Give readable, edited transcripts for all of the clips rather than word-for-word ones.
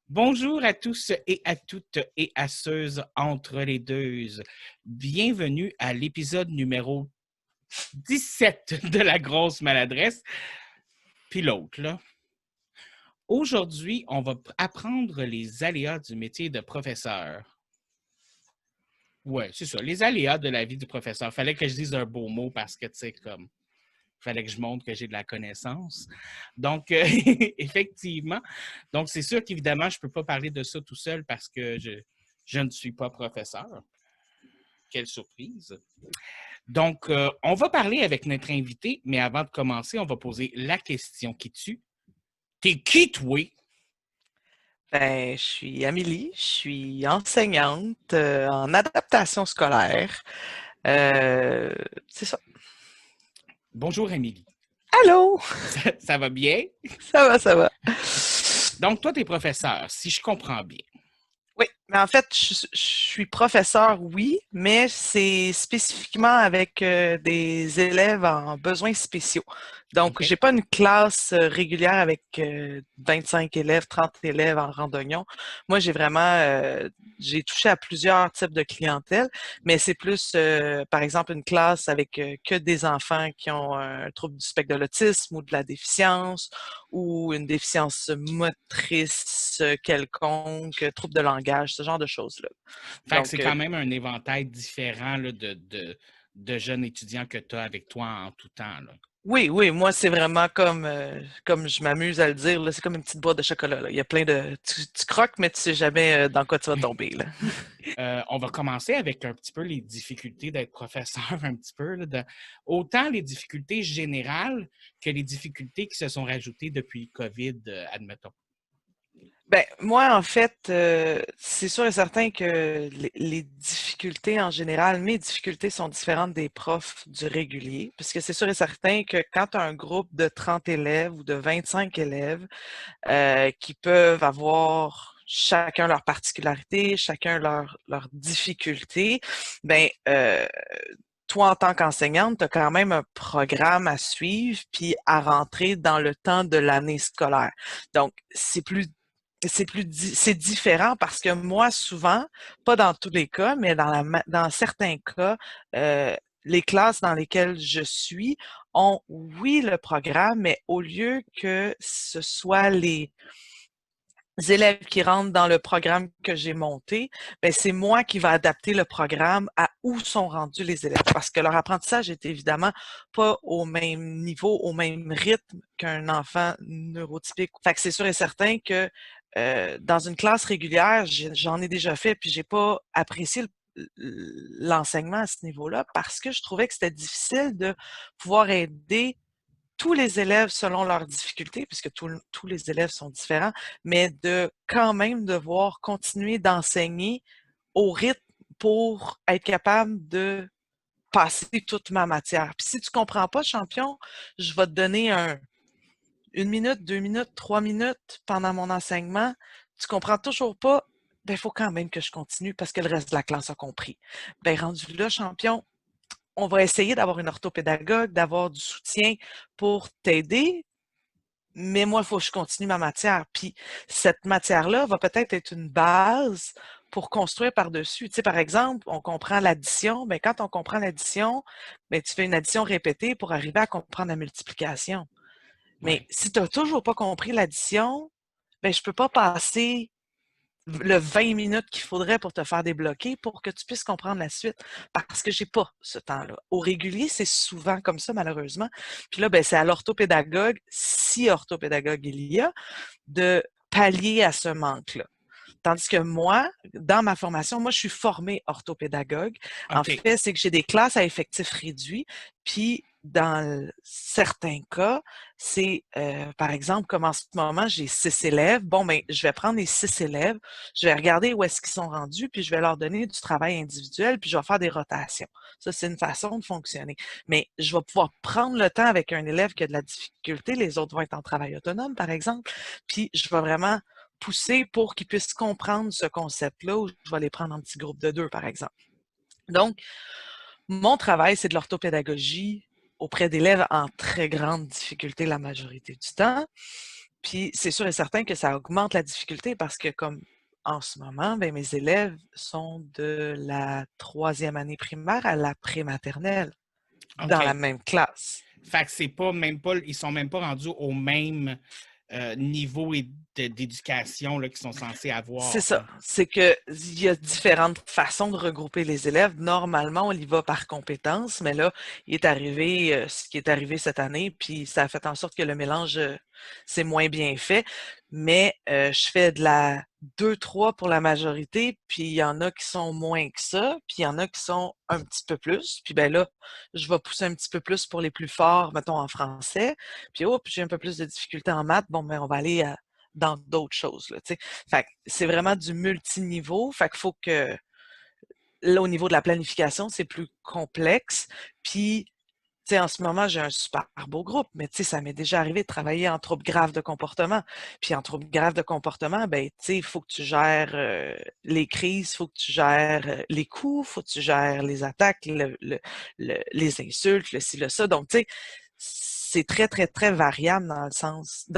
Bonjour à tous et à toutes et à ceux entre les deux. Bienvenue à l'épisode numéro 17 de la grosse maladresse. Puis l'autre, là. Aujourd'hui, on va apprendre les aléas du métier de professeur. Ouais, c'est ça, les aléas de la vie du professeur. Fallait que je dise un beau mot parce que, tu sais, comme, fallait que je montre que j'ai de la connaissance. Donc, effectivement, donc c'est sûr qu'évidemment, je ne peux pas parler de ça tout seul parce que je ne suis pas professeur. Quelle surprise. Donc, on va parler avec notre invité, mais avant de commencer, on va poser la question qui tue. T'es qui, toi? Ben, je suis Amélie, je suis enseignante en adaptation scolaire. Euh, c'est ça. Bonjour, Émilie. Allô? Ça va bien? Ça va, ça va. Donc, toi, tu es professeur, si je comprends bien. Oui, mais en fait, je suis professeur, oui, mais c'est spécifiquement avec des élèves en besoins spéciaux. Donc, OK? j'ai pas une classe régulière avec 25 élèves, 30 élèves en randonnion. Moi, j'ai touché à plusieurs types de clientèle, mais c'est plus, par exemple, une classe avec que des enfants qui ont un trouble du spectre de l'autisme ou de la déficience ou une déficience motrice quelconque, trouble de langage, ce genre de choses-là. Fait que c'est Donc, quand même un éventail différent là, de jeunes étudiants que tu as avec toi en tout temps. Là. oui, oui, moi, c'est vraiment comme je m'amuse à le dire, là, c'est comme une petite boîte de chocolat. Là. Il y a plein de... Tu croques, mais tu sais jamais dans quoi tu vas tomber. Là. On va commencer avec un petit peu les difficultés d'être professeur, un petit peu. Là, autant les difficultés générales que les difficultés qui se sont rajoutées depuis COVID, admettons. Ben, moi, en fait, c'est sûr et certain que les difficultés en général, mes difficultés sont différentes des profs du régulier, parce que c'est sûr et certain que quand tu as un groupe de 30 élèves ou de 25 élèves qui peuvent avoir chacun leur particularité, chacun leur difficulté, ben, toi, en tant qu'enseignante, tu as quand même un programme à suivre puis à rentrer dans le temps de l'année scolaire. Donc, c'est différent parce que moi, souvent, pas dans tous les cas, mais dans certains cas, les classes dans lesquelles je suis ont, oui, le programme, mais au lieu que ce soit les élèves qui rentrent dans le programme que j'ai monté, ben c'est moi qui va adapter le programme à où sont rendus les élèves. Parce que leur apprentissage est évidemment pas au même niveau, au même rythme qu'un enfant neurotypique. Fait que c'est sûr et certain que dans une classe régulière, j'en ai déjà fait, puis j'ai pas apprécié l'enseignement à ce niveau-là parce que je trouvais que c'était difficile de pouvoir aider tous les élèves selon leurs difficultés, puisque tous les élèves sont différents, mais de quand même devoir continuer d'enseigner au rythme pour être capable de passer toute ma matière. Puis si tu comprends pas, champion, je vais te donner une minute, 2 minutes, 3 minutes pendant mon enseignement. Tu comprends toujours pas, ben, il faut quand même que je continue parce que le reste de la classe a compris. Ben, rendu là, champion, on va essayer d'avoir une orthopédagogue, d'avoir du soutien pour t'aider, mais moi, il faut que je continue ma matière. Puis cette matière-là va peut-être être une base pour construire par-dessus. Tu sais, par exemple, on comprend l'addition. Mais quand on comprend l'addition, ben, tu fais une addition répétée pour arriver à comprendre la multiplication. Mais Ouais. si tu n'as toujours pas compris l'addition, ben, je ne peux pas passer le 20 minutes qu'il faudrait pour te faire débloquer pour que tu puisses comprendre la suite. Parce que j'ai pas ce temps-là. Au régulier, c'est souvent comme ça, malheureusement. Puis là, ben, c'est à l'orthopédagogue, si orthopédagogue il y a, de pallier à ce manque-là. Tandis que moi, dans ma formation, moi, je suis formée orthopédagogue. En OK. fait, c'est que j'ai des classes à effectifs réduits. Puis, dans certains cas, c'est, par exemple, comme en ce moment, j'ai 6 élèves. Bon, ben, je vais prendre les 6 élèves, je vais regarder où est-ce qu'ils sont rendus, puis je vais leur donner du travail individuel, puis je vais faire des rotations. Ça, c'est une façon de fonctionner. Mais je vais pouvoir prendre le temps avec un élève qui a de la difficulté. Les autres vont être en travail autonome, par exemple. Puis, je vais vraiment pousser pour qu'ils puissent comprendre ce concept-là, ou je vais les prendre en petits groupes de 2, par exemple. Donc, mon travail, c'est de l'orthopédagogie auprès d'élèves en très grande difficulté la majorité du temps. Puis c'est sûr et certain que ça augmente la difficulté parce que comme en ce moment, ben, mes élèves sont de la 3e année primaire à la prématernelle dans la OK. même classe. Fait que c'est pas même pas, ils sont même pas rendus au même niveau d'éducation là, qu'ils sont censés C'est avoir, ça. là. C'est que il y a différentes façons de regrouper les élèves. Normalement, on y va par compétences, mais là, il est arrivé ce qui est arrivé cette année, puis ça a fait en sorte que le mélange c'est moins bien fait. Mais je fais de la 2-3 pour la majorité, puis il y en a qui sont moins que ça, puis il y en a qui sont un petit peu plus. Puis ben là, je vais pousser un petit peu plus pour les plus forts, mettons en français. Puis oh, puis j'ai un peu plus de difficultés en maths. Bon, ben on va aller dans d'autres choses, là, tu sais. Fait que c'est vraiment du multiniveau. Fait qu'il faut que, là, au niveau de la planification, c'est plus complexe. Puis, tu sais, en ce moment, j'ai un super beau groupe, mais tu sais, ça m'est déjà arrivé de travailler en trouble grave de comportement. Puis en trouble grave de comportement, ben, tu sais, il faut que tu gères les crises, il faut que tu gères les coups, il faut que tu gères les attaques, les insultes, le ci, le ça. Donc, tu sais, c'est très, très, très variable dans le sens,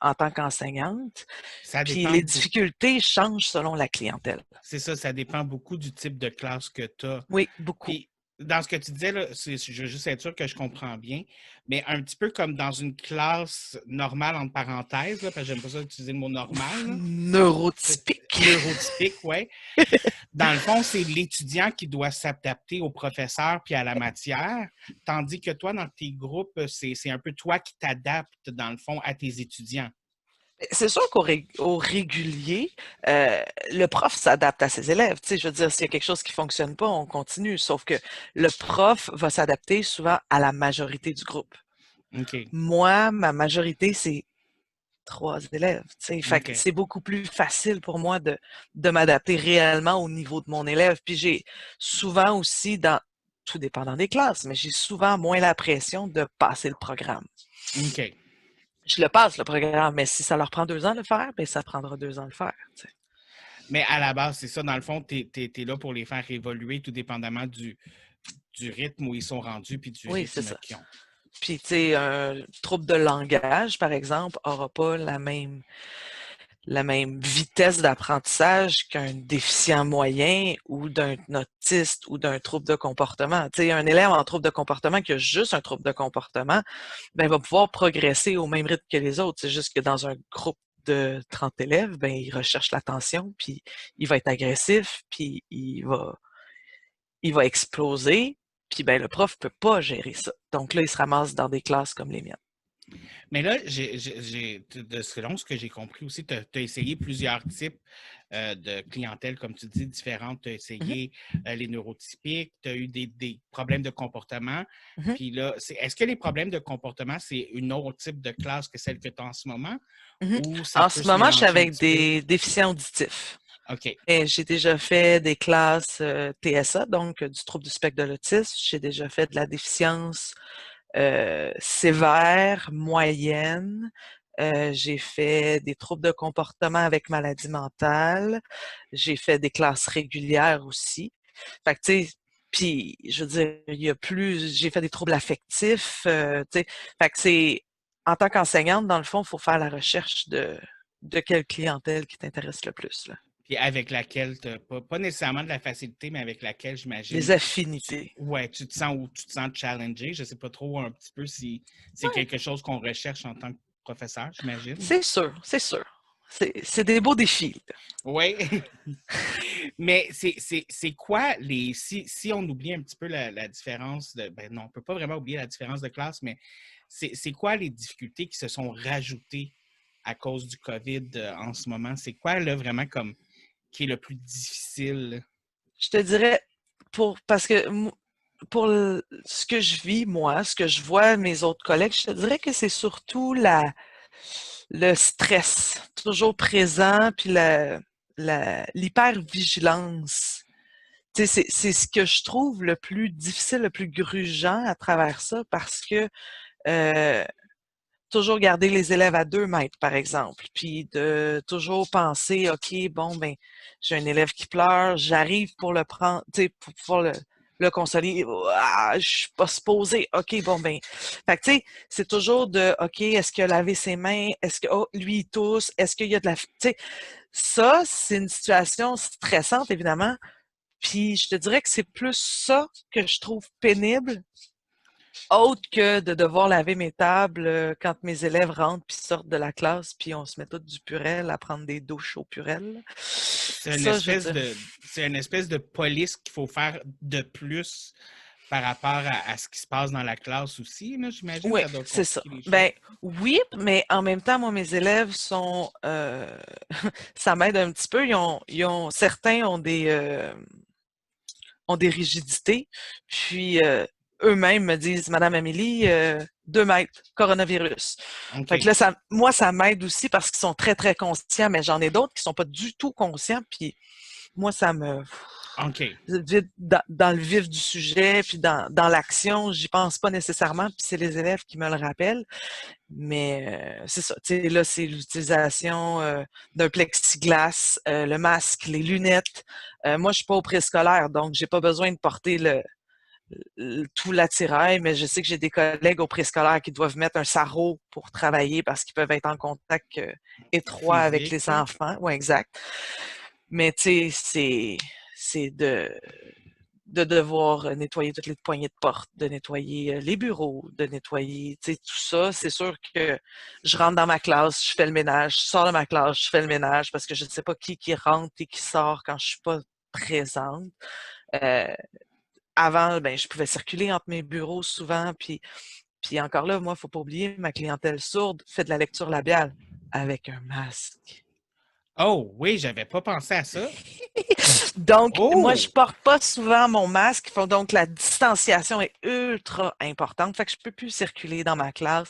en tant qu'enseignante. Ça Puis dépend les beaucoup. difficultés changent selon la clientèle. C'est ça, ça dépend beaucoup du type de classe que tu as. Oui, beaucoup. Puis, dans ce que tu disais, là, je veux juste être sûr que je comprends bien, mais un petit peu comme dans une classe normale, entre parenthèses, là, parce que j'aime pas ça utiliser le mot normal, là. Neurotypique. Neurotypique, ouais. Dans le fond, c'est l'étudiant qui doit s'adapter au professeur puis à la matière, tandis que toi, dans tes groupes, c'est un peu toi qui t'adaptes, dans le fond, à tes étudiants. C'est sûr qu'au régulier, le prof s'adapte à ses élèves. Tu sais, je veux dire, s'il y a quelque chose qui fonctionne pas, on continue. Sauf que le prof va s'adapter souvent à la majorité du groupe. OK. Moi, ma majorité, c'est 3 élèves. Tu sais, fait que OK. c'est beaucoup plus facile pour moi de m'adapter réellement au niveau de mon élève. Puis j'ai souvent aussi, tout dépendant des classes, mais j'ai souvent moins la pression de passer le programme. OK. Je le passe, le programme, mais si ça leur prend 2 ans de le faire, ben ça prendra 2 ans de le faire. Tu sais. Mais à la base, c'est ça, dans le fond, tu es, là pour les faire évoluer tout dépendamment du rythme où ils sont rendus puis du Oui, c'est rythme ça. qu'ils ont. Puis, tu sais, un trouble de langage, par exemple, aura pas la même vitesse d'apprentissage qu'un déficient moyen ou d'un autiste ou d'un trouble de comportement. Tu sais, un élève en trouble de comportement qui a juste un trouble de comportement, ben, va pouvoir progresser au même rythme que les autres. C'est juste que dans un groupe de 30 élèves, ben, il recherche l'attention, puis il va être agressif, puis il va exploser, puis ben, le prof peut pas gérer ça. Donc là, il se ramasse dans des classes comme les miennes. Mais là, selon ce que j'ai compris aussi, tu as essayé plusieurs types de clientèle, comme tu dis, différentes. Tu as Mhm, essayé les neurotypiques, tu as eu des problèmes de comportement. mhm. Puis là, est-ce que les problèmes de comportement, c'est une autre type de classe que celle que tu as en ce moment Mhm. ou ça En peut ce se moment, je suis mélanger un avec petit peu? des déficients auditifs. OK. Et j'ai déjà fait des classes TSA, donc du trouble du spectre de l'autisme. J'ai déjà fait de la déficience sévère, moyenne. J'ai fait des troubles de comportement avec maladie mentale. J'ai fait des classes régulières aussi. Fait que, tu sais, puis, je veux dire, il y a plus, j'ai fait des troubles affectifs, tu sais. Fait que c'est, en tant qu'enseignante, dans le fond, il faut faire la recherche de quelle clientèle qui t'intéresse le plus, là. Puis avec laquelle tu pas nécessairement de la facilité, mais avec laquelle, Les j'imagine, affinités. ouais, tu te sens ou tu te sens challengé. Je ne sais pas trop un petit peu si c'est Ouais, quelque chose qu'on recherche en tant que professeur, j'imagine. c'est sûr, c'est sûr. C'est des beaux défis, là. Oui. Mais c'est quoi les. Si on oublie un petit peu la différence de. Ben non, on ne peut pas vraiment oublier la différence de classe, mais c'est quoi les difficultés qui se sont rajoutées à cause du COVID en ce moment? C'est quoi là vraiment comme qui est le plus difficile? Je te dirais, parce que pour ce que je vis, moi, ce que je vois mes autres collègues, je te dirais que c'est surtout le stress, toujours présent, puis l'hypervigilance. Tu sais, c'est ce que je trouve le plus difficile, le plus grugeant à travers ça, parce que euh, toujours garder les élèves à 2 mètres, par exemple, puis de toujours penser, OK, bon, ben, j'ai un élève qui pleure, j'arrive pour le prendre, tu sais, pour pouvoir le conseiller, ah, je suis pas supposée. OK, bon, ben. Fait que, tu sais, c'est toujours de, OK, est-ce qu'il a lavé ses mains? Est-ce que, oh, lui, il tousse? Est-ce qu'il y a de la. Tu sais, ça, c'est une situation stressante, évidemment. Puis, je te dirais que c'est plus ça que je trouve pénible, autre que de devoir laver mes tables quand mes élèves rentrent puis sortent de la classe, puis on se met tout du purel à prendre des douches au purel. C'est une Ça, je veux espèce dire. c'est une espèce de police qu'il faut faire de plus par rapport à ce qui se passe dans la classe aussi, là, j'imagine, Oui, ça doit c'est ça. compliquer les choses. Ben oui, mais en même temps, moi, mes élèves sont ça m'aide un petit peu. Certains ont des rigidités. Puis eux-mêmes me disent, Madame Amélie, 2 mètres, coronavirus. Fait que OK. là, moi, ça m'aide aussi parce qu'ils sont très, très conscients, mais j'en ai d'autres qui sont pas du tout conscients. Puis moi, ça me OK. vite dans le vif du sujet, puis dans l'action, j'y pense pas nécessairement, puis c'est les élèves qui me le rappellent. Mais c'est ça, tu sais, là, c'est l'utilisation d'un plexiglas, le masque, les lunettes. Moi, je suis pas au préscolaire, donc j'ai pas besoin de porter tout l'attirail, mais je sais que j'ai des collègues au préscolaire qui doivent mettre un sarrau pour travailler parce qu'ils peuvent être en contact étroit avec Physique, les là. enfants. Ouais, exact. Mais tu sais, c'est de devoir nettoyer toutes les poignées de porte, de nettoyer les bureaux, de nettoyer, tu sais, tout ça. C'est sûr que je rentre dans ma classe, je fais le ménage, je sors de ma classe, je fais le ménage parce que je ne sais pas qui rentre et qui sort quand je suis pas présente. Euh, Avant, ben, je pouvais circuler entre mes bureaux souvent, puis encore là, moi, il faut pas oublier, ma clientèle sourde fait de la lecture labiale avec un masque. Oh, oui, j'avais pas pensé à ça. Donc, moi, je Oh! porte pas souvent mon masque. Donc, la distanciation est ultra importante. Fait que je peux plus circuler dans ma classe.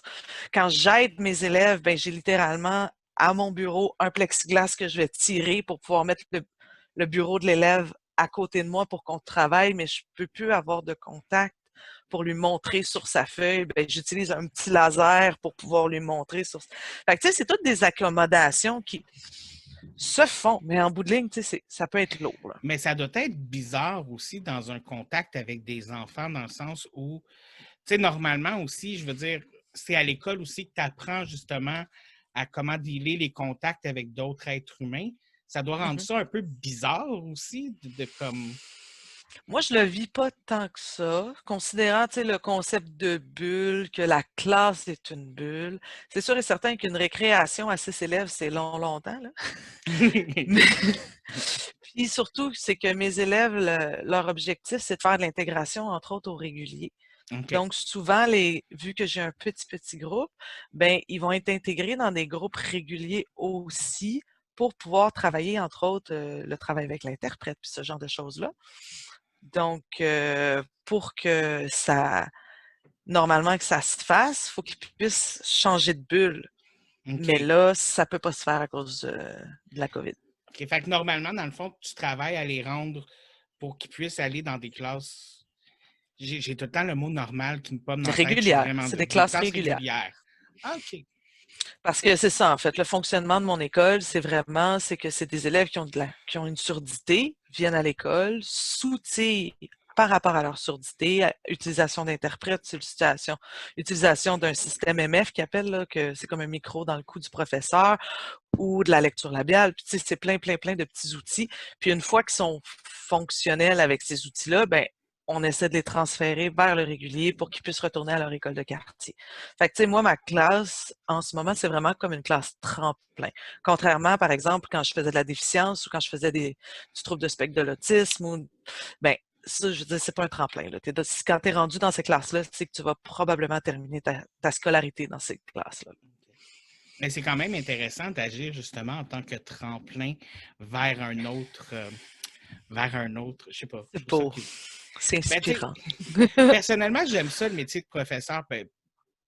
Quand j'aide mes élèves, ben, j'ai littéralement à mon bureau un plexiglas que je vais tirer pour pouvoir mettre le bureau de l'élève à côté de moi pour qu'on travaille, mais je peux plus avoir de contact pour lui montrer sur sa feuille. Ben, j'utilise un petit laser pour pouvoir lui montrer sur. Fait que, tu sais, c'est toutes des accommodations qui se font, mais en bout de ligne, tu sais, ça peut être lourd, là. Mais ça doit être bizarre aussi dans un contact avec des enfants, dans le sens où, tu sais, normalement aussi, je veux dire, c'est à l'école aussi que tu apprends justement à comment dealer les contacts avec d'autres êtres humains. Ça doit rendre Mhm. ça un peu bizarre aussi, de comme. Moi, je le vis pas tant que ça, considérant, tu sais, le concept de bulle, que la classe est une bulle. C'est sûr et certain qu'une récréation à 6 élèves, c'est longtemps, là. Mais puis surtout, c'est que mes élèves, leur objectif, c'est de faire de l'intégration, entre autres, au régulier. OK. Donc, souvent, vu que j'ai un petit groupe, ben, ils vont être intégrés dans des groupes réguliers aussi pour pouvoir travailler, entre autres, le travail avec l'interprète, puis ce genre de choses-là. Donc, pour que normalement que ça se fasse, il faut qu'ils puissent changer de bulle. Mais OK. là, ça peut pas se faire à cause de la COVID. OK. Fait que normalement, dans le fond, tu travailles à les rendre pour qu'ils puissent aller dans des classes. J'ai tout le temps le mot normal qui me pomme dans la tête. Je suis Régulière, vraiment c'est de, des des classes classes régulières. régulières. Ah, OK. Parce que c'est ça, en fait, le fonctionnement de mon école, c'est que c'est des élèves qui ont une surdité, viennent à l'école, s'outillent par rapport à leur surdité, utilisation d'interprètes, utilisation d'un système MF qui appelle, là, que c'est comme un micro dans le cou du professeur, ou de la lecture labiale. Puis, tu sais, c'est plein de petits outils. Puis une fois qu'ils sont fonctionnels avec ces outils-là, ben on essaie de les transférer vers le régulier pour qu'ils puissent retourner à leur école de quartier. Fait que, tu sais, moi, ma classe, en ce moment, c'est vraiment comme une classe tremplin. Contrairement, par exemple, quand je faisais de la déficience ou quand je faisais du trouble de spectre de l'autisme, ben, ça, je veux dire, c'est pas un tremplin, là. Quand tu es rendu dans ces classes-là, c'est que tu vas probablement terminer ta scolarité dans ces classes-là. Mais c'est quand même intéressant d'agir justement en tant que tremplin vers vers un autre, je sais pas, je C'est trouve ça beau. cute. C'est Ben, tu sais, inspirant. personnellement, j'aime ça, le métier de professeur. Ben,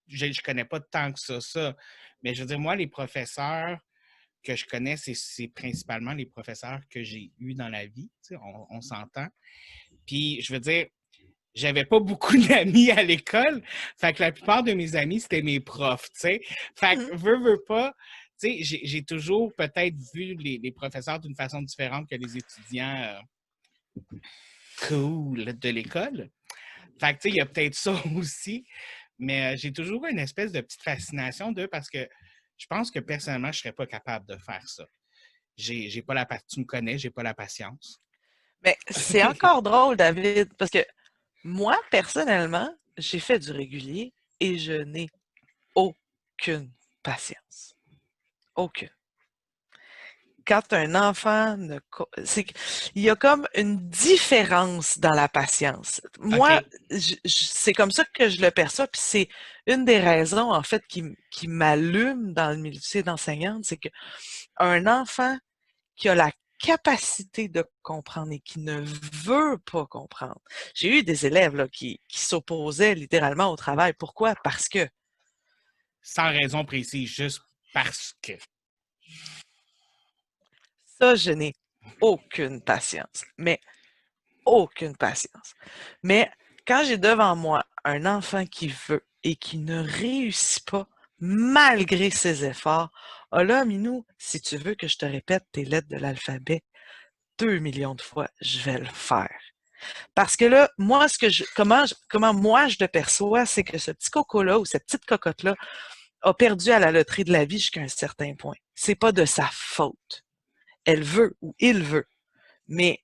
je connais pas tant que ça. Mais je veux dire, moi, les professeurs que je connais, c'est principalement les professeurs que j'ai eus dans la vie. Tu sais, on s'entend. Puis, je veux dire, j'avais pas beaucoup d'amis à l'école. Fait que la plupart de mes amis, c'était mes profs, tu sais. Fait Mhm. que, veux pas, tu sais, j'ai toujours peut-être vu les professeurs d'une façon différente que les étudiants. cool de l'école. Fait que, tu sais, il y a peut-être ça aussi, mais j'ai toujours eu une espèce de petite fascination d'eux parce que je pense que personnellement, je ne serais pas capable de faire ça. J'ai pas tu me connais, j'ai pas la patience. Mais c'est encore drôle, David, parce que moi, personnellement, j'ai fait du régulier et je n'ai aucune patience. Aucune. Quand un enfant ne... Il y a comme une différence dans la patience. Moi, OK. c'est comme ça que je le perçois, puis c'est une des raisons, en fait, qui m'allume dans le métier d'enseignante, c'est qu'un enfant qui a la capacité de comprendre et qui ne veut pas comprendre. J'ai eu des élèves là, qui s'opposaient littéralement au travail. Pourquoi? Parce que Sans raison précise, juste parce que. ça, je n'ai aucune patience. Mais aucune patience. Mais quand j'ai devant moi un enfant qui veut et qui ne réussit pas malgré ses efforts, oh là, Minou, si tu veux que je te répète tes lettres de l'alphabet 2 millions de fois, je vais le faire. Parce que là, moi, comment moi je le perçois, c'est que ce petit coco-là ou cette petite cocotte-là a perdu à la loterie de la vie jusqu'à un certain point. C'est pas de sa faute. Elle veut ou il veut. Mais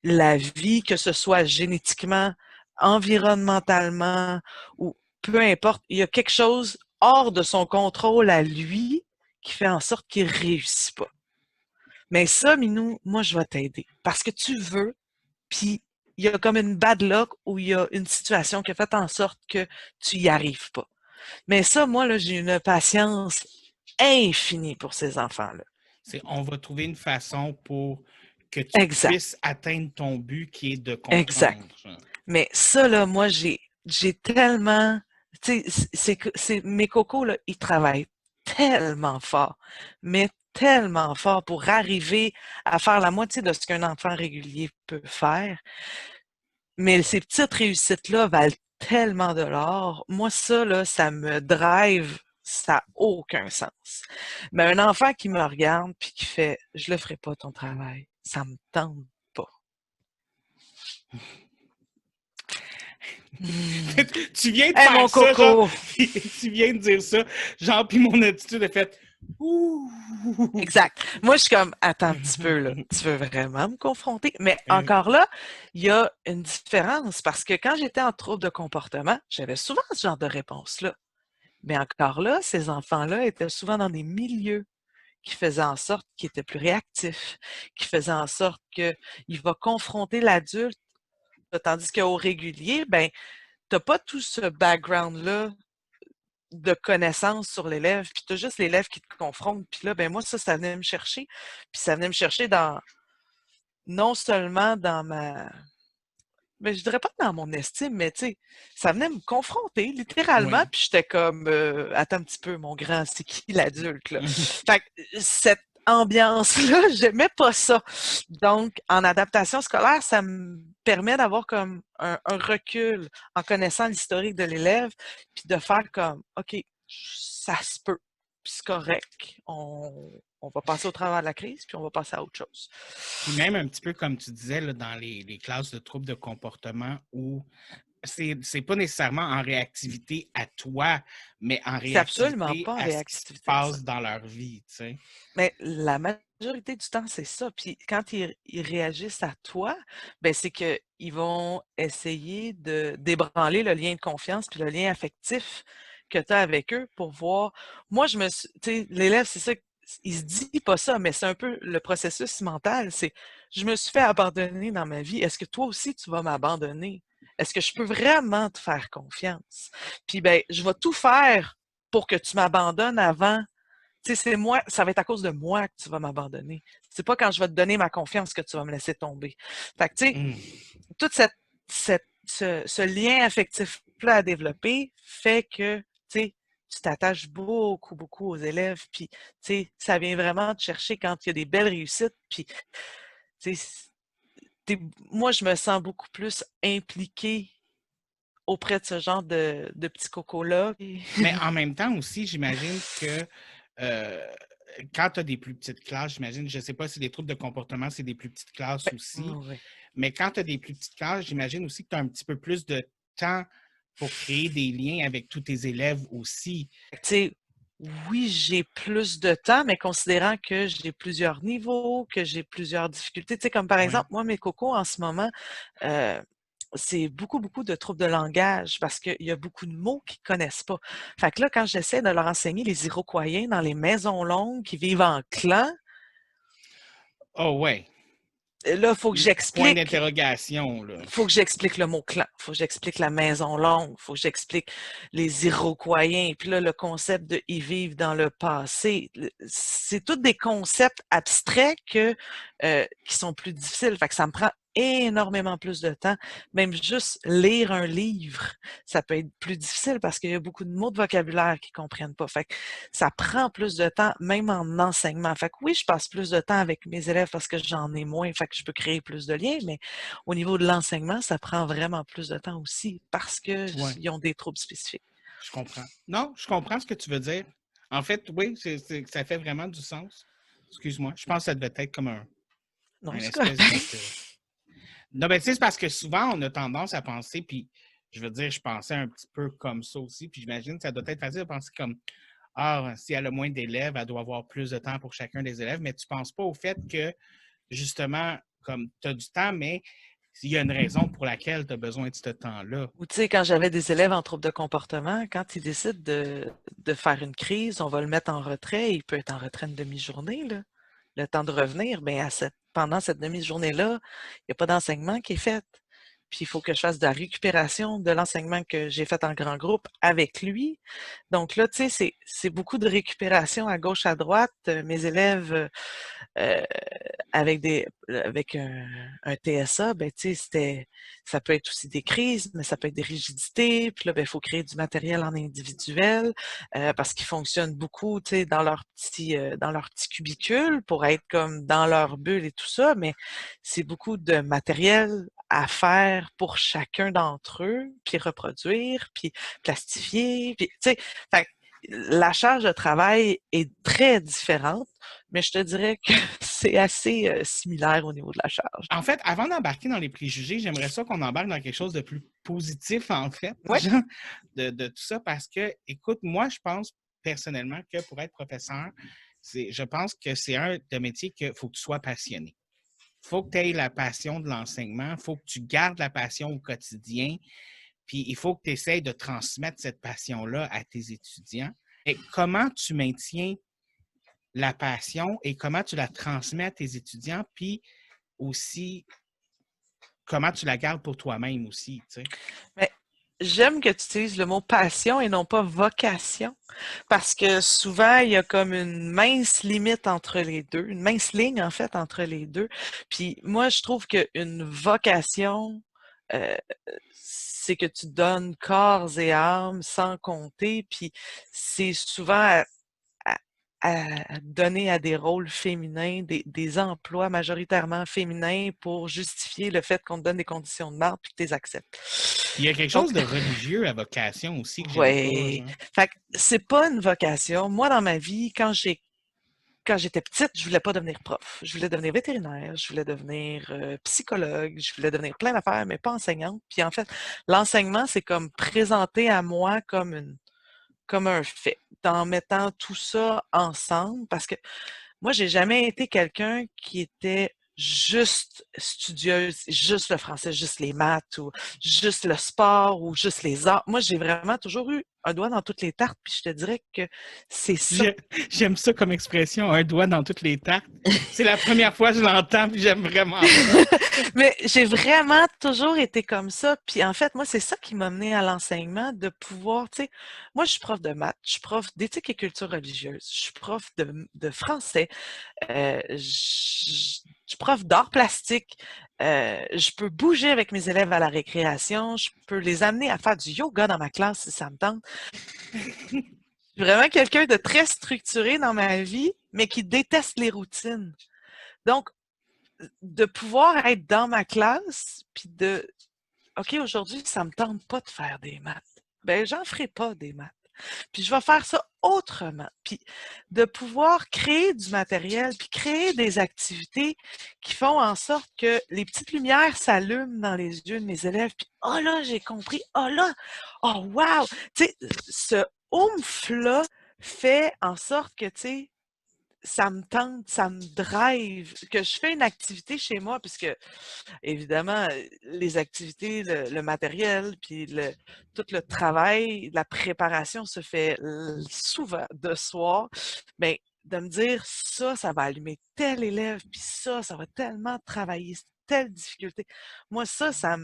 la vie, que ce soit génétiquement, environnementalement ou peu importe, il y a quelque chose hors de son contrôle à lui qui fait en sorte qu'il réussit pas. Mais ça, Minou, moi, je vais t'aider. Parce que tu veux, puis il y a comme une bad luck où il y a une situation qui a fait en sorte que tu y arrives pas. Mais ça, moi, là, j'ai une patience infinie pour ces enfants-là. On va trouver une façon pour que tu Exact, puisses atteindre ton but qui est de exact. comprendre. Mais ça, là, moi, j'ai tellement, tu sais, mes cocos, là, ils travaillent tellement fort, mais tellement fort pour arriver à faire la moitié de ce qu'un enfant régulier peut faire. Mais ces petites réussites-là valent tellement de l'or. Moi, ça, là, ça me drive, ça n'a aucun sens. Mais un enfant qui me regarde puis qui fait je le ferai pas ton travail, ça me tente pas. Hmm. Tu viens de Hey, mon faire ça, genre, coco! tu viens de dire ça, genre, puis mon attitude a fait ouh. Exact. Moi, je suis comme, attends un petit peu, là. Tu veux vraiment me confronter? Mais encore là, il y a une différence parce que quand j'étais en trouble de comportement, j'avais souvent ce genre de réponse-là. Mais encore là, ces enfants-là étaient souvent dans des milieux qui faisaient en sorte qu'ils étaient plus réactifs, qui faisaient en sorte qu'il va confronter l'adulte, tandis qu'au régulier, ben, t'as pas tout ce background-là de connaissances sur l'élève, puis tu as juste l'élève qui te confronte. Puis là, ben moi, ça venait me chercher. Puis ça venait me chercher dans non seulement dans ma. Mais je dirais pas dans mon estime, mais tu sais, ça venait me confronter littéralement, Oui. puis j'étais comme attends un petit peu, mon grand, c'est qui l'adulte, là? Fait que cette ambiance-là, j'aimais pas ça. Donc, en adaptation scolaire, ça me permet d'avoir comme un recul en connaissant l'historique de l'élève, puis de faire comme OK, ça se peut, puis c'est correct. On va passer au travers de la crise, puis on va passer à autre chose. Puis même un petit peu comme tu disais là, dans les classes de troubles de comportement où c'est pas nécessairement en réactivité à toi, mais en C'est absolument réactivité pas en à ce qui se réactivité à ça. passe dans leur vie, tu sais. Mais la majorité du temps, c'est ça. Puis quand ils réagissent à toi, ben c'est qu'ils vont essayer de d'ébranler le lien de confiance puis le lien affectif que tu as avec eux pour voir. Moi, je me suis, tu sais, l'élève, c'est ça, il se dit pas ça, mais c'est un peu le processus mental. C'est, je me suis fait abandonner dans ma vie. Est-ce que toi aussi tu vas m'abandonner? Est-ce que je peux vraiment te faire confiance? Puis ben, je vais tout faire pour que tu m'abandonnes avant. Tu sais, c'est moi, ça va être à cause de moi que tu vas m'abandonner. C'est pas quand je vais te donner ma confiance que tu vas me laisser tomber. Fait que, tu sais, Mm. tout ce lien affectif-là à développer fait que, tu sais, tu t'attaches beaucoup, beaucoup aux élèves, puis, tu sais, ça vient vraiment te chercher quand il y a des belles réussites, puis, tu sais, moi, je me sens beaucoup plus impliquée auprès de ce genre de petits cocos-là. Mais en même temps aussi, j'imagine que euh, quand tu as des plus petites classes, j'imagine, je ne sais pas si les troubles de comportement, c'est des plus petites classes aussi, Oui. mais quand tu as des plus petites classes, j'imagine aussi que tu as un petit peu plus de temps pour créer des liens avec tous tes élèves aussi. Tu sais, oui, j'ai plus de temps, mais considérant que j'ai plusieurs niveaux, que j'ai plusieurs difficultés, tu sais, comme par Oui. exemple, moi, mes cocos en ce moment, c'est beaucoup, beaucoup de troubles de langage parce qu'il y a beaucoup de mots qu'ils connaissent pas. Fait que là, quand j'essaie de leur enseigner les Iroquoiens dans les maisons longues qui vivent en clan, Oh ouais. là, il faut que Point j'explique. d'interrogation, là. Faut que j'explique le mot clan, faut que j'explique la maison longue, faut que j'explique les Iroquoiens, puis là, le concept de y vivre dans le passé. C'est tous des concepts abstraits qui sont plus difficiles. Fait que ça me prend énormément plus de temps. Même juste lire un livre, ça peut être plus difficile parce qu'il y a beaucoup de mots de vocabulaire qu'ils comprennent pas. Fait que ça prend plus de temps, même en enseignement. Fait que oui, je passe plus de temps avec mes élèves parce que j'en ai moins, fait que je peux créer plus de liens, mais au niveau de l'enseignement, ça prend vraiment plus de temps aussi parce Ouais, qu'ils ont des troubles spécifiques. je comprends. Non, je comprends ce que tu veux dire. En fait, oui, ça fait vraiment du sens. Excuse-moi. Je pense que ça devait être comme Non, un c'est espèce correct. de. Non, ben, tu sais, c'est parce que souvent, on a tendance à penser, puis je veux dire, je pensais un petit peu comme ça aussi, puis j'imagine que ça doit être facile de penser comme, ah, si elle a moins d'élèves, elle doit avoir plus de temps pour chacun des élèves, mais tu ne penses pas au fait que, justement, comme tu as du temps, mais il y a une raison pour laquelle tu as besoin de ce temps-là. Ou tu sais, quand j'avais des élèves en trouble de comportement, quand ils décident de faire une crise, on va le mettre en retrait. Il peut être en retrait une demi-journée, là. Le temps de revenir, bien, pendant cette demi-journée-là, il n'y a pas d'enseignement qui est fait. Puis il faut que je fasse de la récupération de l'enseignement que j'ai fait en grand groupe avec lui. Donc là, tu sais, c'est beaucoup de récupération à gauche, à droite. Mes élèves euh, avec un TSA, ben, tu sais, ça peut être aussi des crises, mais ça peut être des rigidités. Puis là, ben, il faut créer du matériel en individuel parce qu'ils fonctionnent beaucoup, tu sais, dans leur petit cubicule pour être comme dans leur bulle et tout ça, mais c'est beaucoup de matériel à faire pour chacun d'entre eux, puis reproduire, puis plastifier, puis, tu sais, fait que la charge de travail est très différente, mais je te dirais que c'est assez similaire au niveau de la charge. En fait, avant d'embarquer dans les préjugés, j'aimerais ça qu'on embarque dans quelque chose de plus positif, en fait, Oui, genre, de tout ça, parce que, écoute, moi, je pense personnellement que pour être professeur, je pense que c'est un de métiers qu'il faut que tu sois passionné. Il faut que tu aies la passion de l'enseignement, il faut que tu gardes la passion au quotidien, puis il faut que tu essaies de transmettre cette passion-là à tes étudiants. Et comment tu maintiens la passion et comment tu la transmets à tes étudiants, puis aussi comment tu la gardes pour toi-même aussi, tu sais. mais j'aime que tu utilises le mot passion et non pas vocation, parce que souvent, il y a comme une mince limite entre les deux, une mince ligne en fait entre les deux. Puis moi, je trouve qu'une vocation, euh, c'est que tu donnes corps et âme sans compter, puis c'est souvent à, à donner à des rôles féminins, des emplois majoritairement féminins pour justifier le fait qu'on te donne des conditions de marde puis que tu les acceptes. Puis il y a quelque Donc, chose de religieux à vocation aussi que j'aime pas, ouais. genre. Fait que c'est pas une vocation. Moi, dans ma vie, quand j'étais petite, je voulais pas devenir prof. Je voulais devenir vétérinaire, je voulais devenir psychologue, je voulais devenir plein d'affaires, mais pas enseignante. Puis en fait, l'enseignement, c'est comme présenté à moi comme un fait, en mettant tout ça ensemble, parce que moi, j'ai jamais été quelqu'un qui était juste studieuse, juste le français, juste les maths ou juste le sport ou juste les arts. Moi, j'ai vraiment toujours eu un doigt dans toutes les tartes, puis je te dirais que c'est ça. J'aime ça comme expression, un doigt dans toutes les tartes. C'est la première fois que je l'entends, puis j'aime vraiment ça. Mais j'ai vraiment toujours été comme ça. Puis en fait, moi, c'est ça qui m'a mené à l'enseignement, de pouvoir, tu sais, moi, je suis prof de maths, je suis prof d'éthique et culture religieuse, je suis prof de français, je suis prof d'art plastique, je peux bouger avec mes élèves à la récréation, je peux les amener à faire du yoga dans ma classe si ça me tente. Je suis vraiment quelqu'un de très structuré dans ma vie, mais qui déteste les routines. Donc, de pouvoir être dans ma classe, puis OK, aujourd'hui, ça me tente pas de faire des maths. Ben, j'en ferai pas des maths. puis je vais faire ça autrement. Puis de pouvoir créer du matériel, puis créer des activités qui font en sorte que les petites lumières s'allument dans les yeux de mes élèves, puis « Oh là, j'ai compris! Oh là! Oh wow! » Tu sais, ce oomph-là fait en sorte que, tu sais, ça me tente, ça me drive, que je fais une activité chez moi, puisque évidemment, les activités, le matériel, puis tout le travail, la préparation se fait souvent de soir. Mais de me dire ça va allumer tel élève, puis ça va tellement travailler telle difficulté. Moi, ça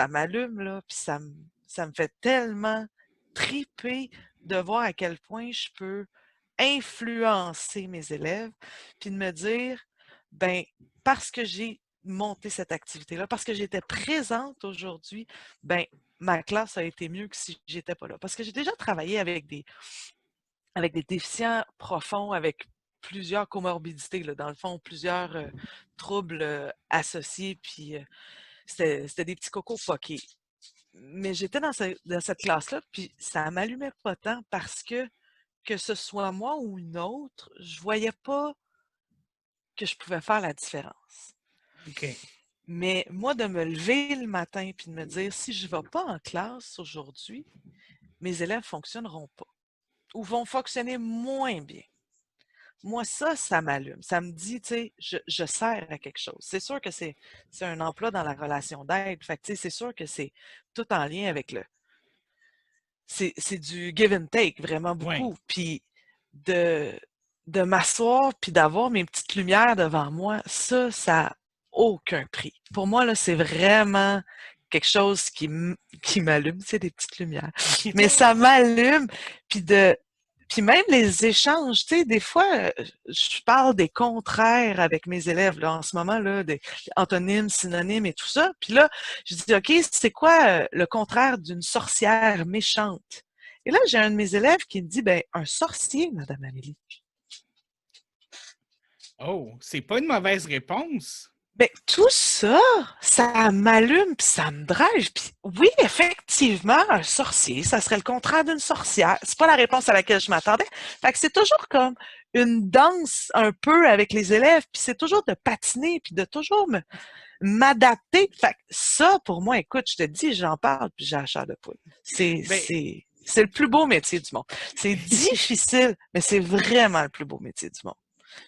m'allume, là, puis ça me fait tellement triper de voir à quel point je peux influencer mes élèves, puis de me dire, ben, parce que j'ai monté cette activité-là, parce que j'étais présente aujourd'hui, ben, ma classe a été mieux que si j'étais pas là. Parce que j'ai déjà travaillé avec des déficients profonds, avec plusieurs comorbidités, là, dans le fond, plusieurs troubles associés, puis c'était des petits cocos poqués. Mais j'étais dans cette classe-là, puis ça m'allumait pas tant parce que ce soit moi ou une autre, je voyais pas que je pouvais faire la différence. OK. Mais moi, de me lever le matin puis de me dire, si je ne vais pas en classe aujourd'hui, mes élèves ne fonctionneront pas ou vont fonctionner moins bien. Moi, ça m'allume. Ça me dit, tu sais, je sers à quelque chose. C'est sûr que c'est un emploi dans la relation d'aide. Fait que, tu sais, c'est sûr que c'est tout en lien avec c'est du give and take, vraiment Ouais. beaucoup. Puis de m'asseoir puis d'avoir mes petites lumières devant moi, ça n'a aucun prix. Pour moi, là, c'est vraiment quelque chose qui m'allume, c'est des petites lumières. Mais ça m'allume, puis même les échanges, tu sais, des fois, je parle des contraires avec mes élèves, là, en ce moment, là, des antonymes, synonymes et tout ça. Puis là, je dis, OK, c'est quoi le contraire d'une sorcière méchante? Et là, j'ai un de mes élèves qui me dit, ben, un sorcier, Madame Amélie. Oh, c'est pas une mauvaise réponse. Ben, tout ça, ça m'allume puis ça me drive. Puis oui, effectivement, un sorcier, ça serait le contraire d'une sorcière. C'est pas la réponse à laquelle je m'attendais. Fait que c'est toujours comme une danse un peu avec les élèves, puis c'est toujours de patiner, puis de toujours m'adapter. Fait que ça, pour moi, écoute, je te dis, j'en parle, puis j'ai la chair de poule. Ben, C'est le plus beau métier du monde. C'est difficile, mais c'est vraiment le plus beau métier du monde.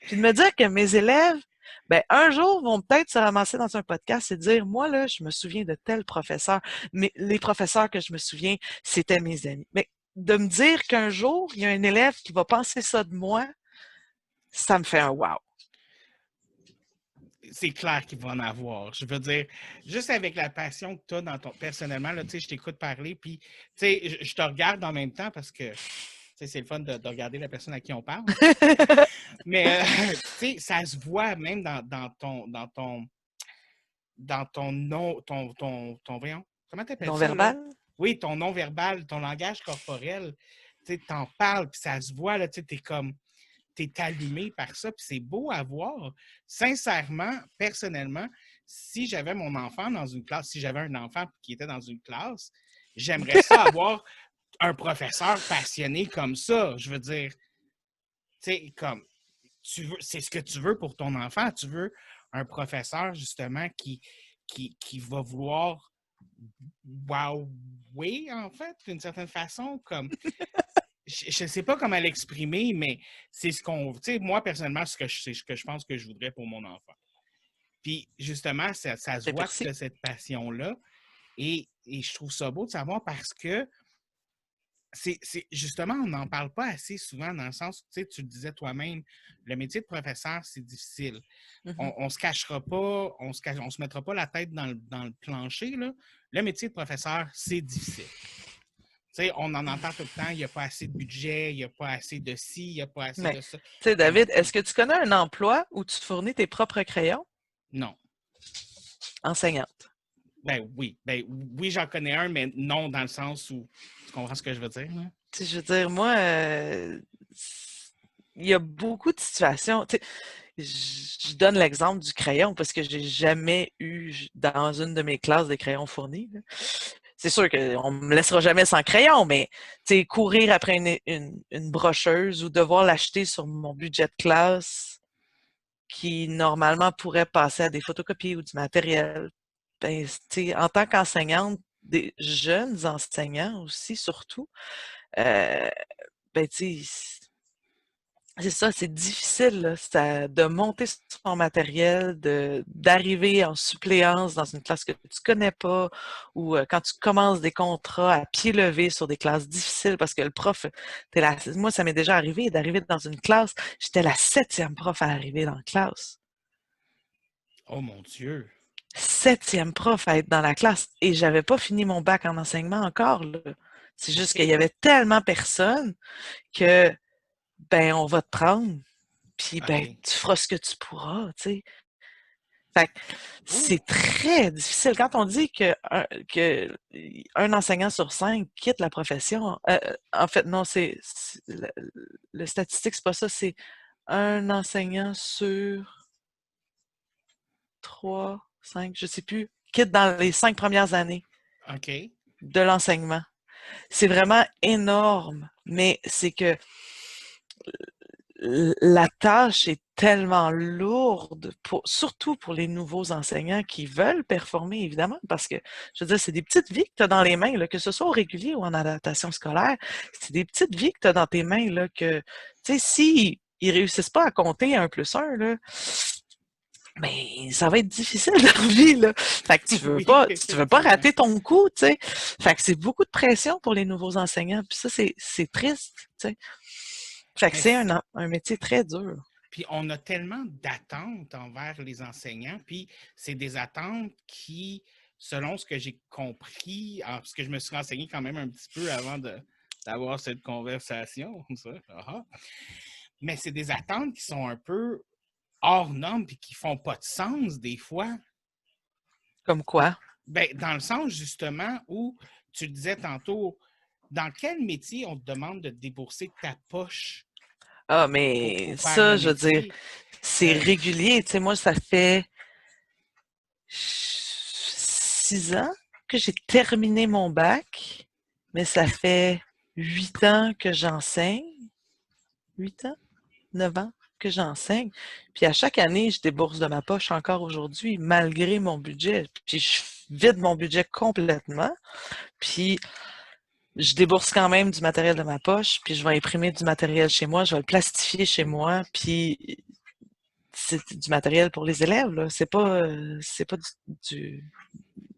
Puis de me dire que mes élèves, ben, un jour, vont peut-être se ramasser dans un podcast et dire, moi, là, je me souviens de tel professeur, mais les professeurs que je me souviens, c'était mes amis. Mais de me dire qu'un jour, il y a un élève qui va penser ça de moi, ça me fait un wow. c'est clair qu'il va en avoir. Je veux dire, juste avec la passion que tu as dans ton. Personnellement, là, je t'écoute parler, puis je te regarde en même temps parce que c'est le fun de regarder la personne à qui on parle. Mais ça se voit même dans ton nom, voyons, comment t'appelles ça, là? Non-verbal? Oui, ton non-verbal, ton langage corporel. Tu t'en parles, puis ça se voit, là, t'es allumé par ça, puis c'est beau à voir. Sincèrement, personnellement, si j'avais mon enfant dans une classe, si j'avais un enfant qui était dans une classe, j'aimerais ça avoir un professeur passionné comme ça. Je veux dire, tu sais, comme, c'est ce que tu veux pour ton enfant. Tu veux un professeur, justement, qui va vouloir wower, en fait, d'une certaine façon, comme je ne sais pas comment l'exprimer, mais c'est ce qu'on. Tu sais, moi, personnellement, c'est ce que je pense que je voudrais pour mon enfant. Puis, justement, ça se voit que tu Merci. as cette passion-là. Et je trouve ça beau de savoir parce que justement, on n'en parle pas assez souvent dans le sens où tu le disais toi-même, le métier de professeur, c'est difficile. On ne se cachera pas, on se mettra pas la tête dans le plancher. Là. Le métier de professeur, c'est difficile. T'sais, on en entend tout le temps, il n'y a pas assez de budget, il n'y a pas assez de ci, il n'y a pas assez Mais, de ça. tu sais, David, est-ce que tu connais un emploi où tu fournis tes propres crayons? Non. Enseignante. Ben oui, j'en connais un, mais non dans le sens où tu comprends ce que je veux dire. Là? Tu sais, je veux dire, moi, il y a beaucoup de situations. Tu sais, je donne l'exemple du crayon parce que j'ai jamais eu dans une de mes classes des crayons fournis. Là. c'est sûr qu'on me laissera jamais sans crayon, mais courir après une brocheuse ou devoir l'acheter sur mon budget de classe qui normalement pourrait passer à des photocopies ou du matériel. Ben, en tant qu'enseignante, des jeunes enseignants aussi, surtout, euh, ben, c'est ça, c'est difficile là, de monter son matériel, d'arriver en suppléance dans une classe que tu connais pas, ou quand tu commences des contrats à pied levé sur des classes difficiles, parce que le prof, moi, ça m'est déjà arrivé d'arriver dans une classe, j'étais la 7e prof à arriver dans la classe. Oh mon Dieu! 7e prof à être dans la classe, et j'avais pas fini mon bac en enseignement encore, là. C'est juste qu'il y OK. avait tellement personne que, ben, on va te prendre. Puis, ben, OK. tu feras ce que tu pourras, tu sais. Fait que Ouh! c'est très difficile. Quand on dit que un enseignant sur 5 quitte la profession, en fait, non, le statistique, c'est pas ça, c'est un enseignant sur 3, 5, je sais plus, quitte dans les 5 premières années OK. de l'enseignement. C'est vraiment énorme, mais c'est que la tâche est tellement lourde, surtout pour les nouveaux enseignants qui veulent performer, évidemment, parce que, je veux dire, c'est des petites vies que tu as dans les mains, là, que ce soit au régulier ou en adaptation scolaire, c'est des petites vies que tu as dans tes mains, là, que, tu sais, si ils réussissent pas à compter 1+1, là, ben, ça va être difficile leur vie, là. Fait que Oui, tu veux pas effectivement. rater ton coup, tu sais. Fait que c'est beaucoup de pression pour les nouveaux enseignants, puis ça, c'est triste, tu sais. Fait que Mais c'est un métier très dur. puis on a tellement d'attentes envers les enseignants, puis c'est des attentes qui, selon ce que j'ai compris, parce que je me suis renseigné quand même un petit peu avant d'avoir cette conversation, ça, mais c'est des attentes qui sont un peu hors normes puis qui font pas de sens des fois. Comme quoi? Ben, dans le sens justement où tu le disais tantôt, dans quel métier on te demande de débourser ta poche Ah, pour mais faire ça, le je veux dire, métier? c'est régulier. Tu sais, moi, ça fait 6 ans que j'ai terminé mon bac, mais ça fait 8 ans que j'enseigne. 8 ans? 9 ans que j'enseigne. Puis à chaque année, je débourse de ma poche encore aujourd'hui, malgré mon budget. Puis je vide mon budget complètement. Puis je débourse quand même du matériel de ma poche, puis je vais imprimer du matériel chez moi, je vais le plastifier chez moi, puis c'est du matériel pour les élèves, là. C'est pas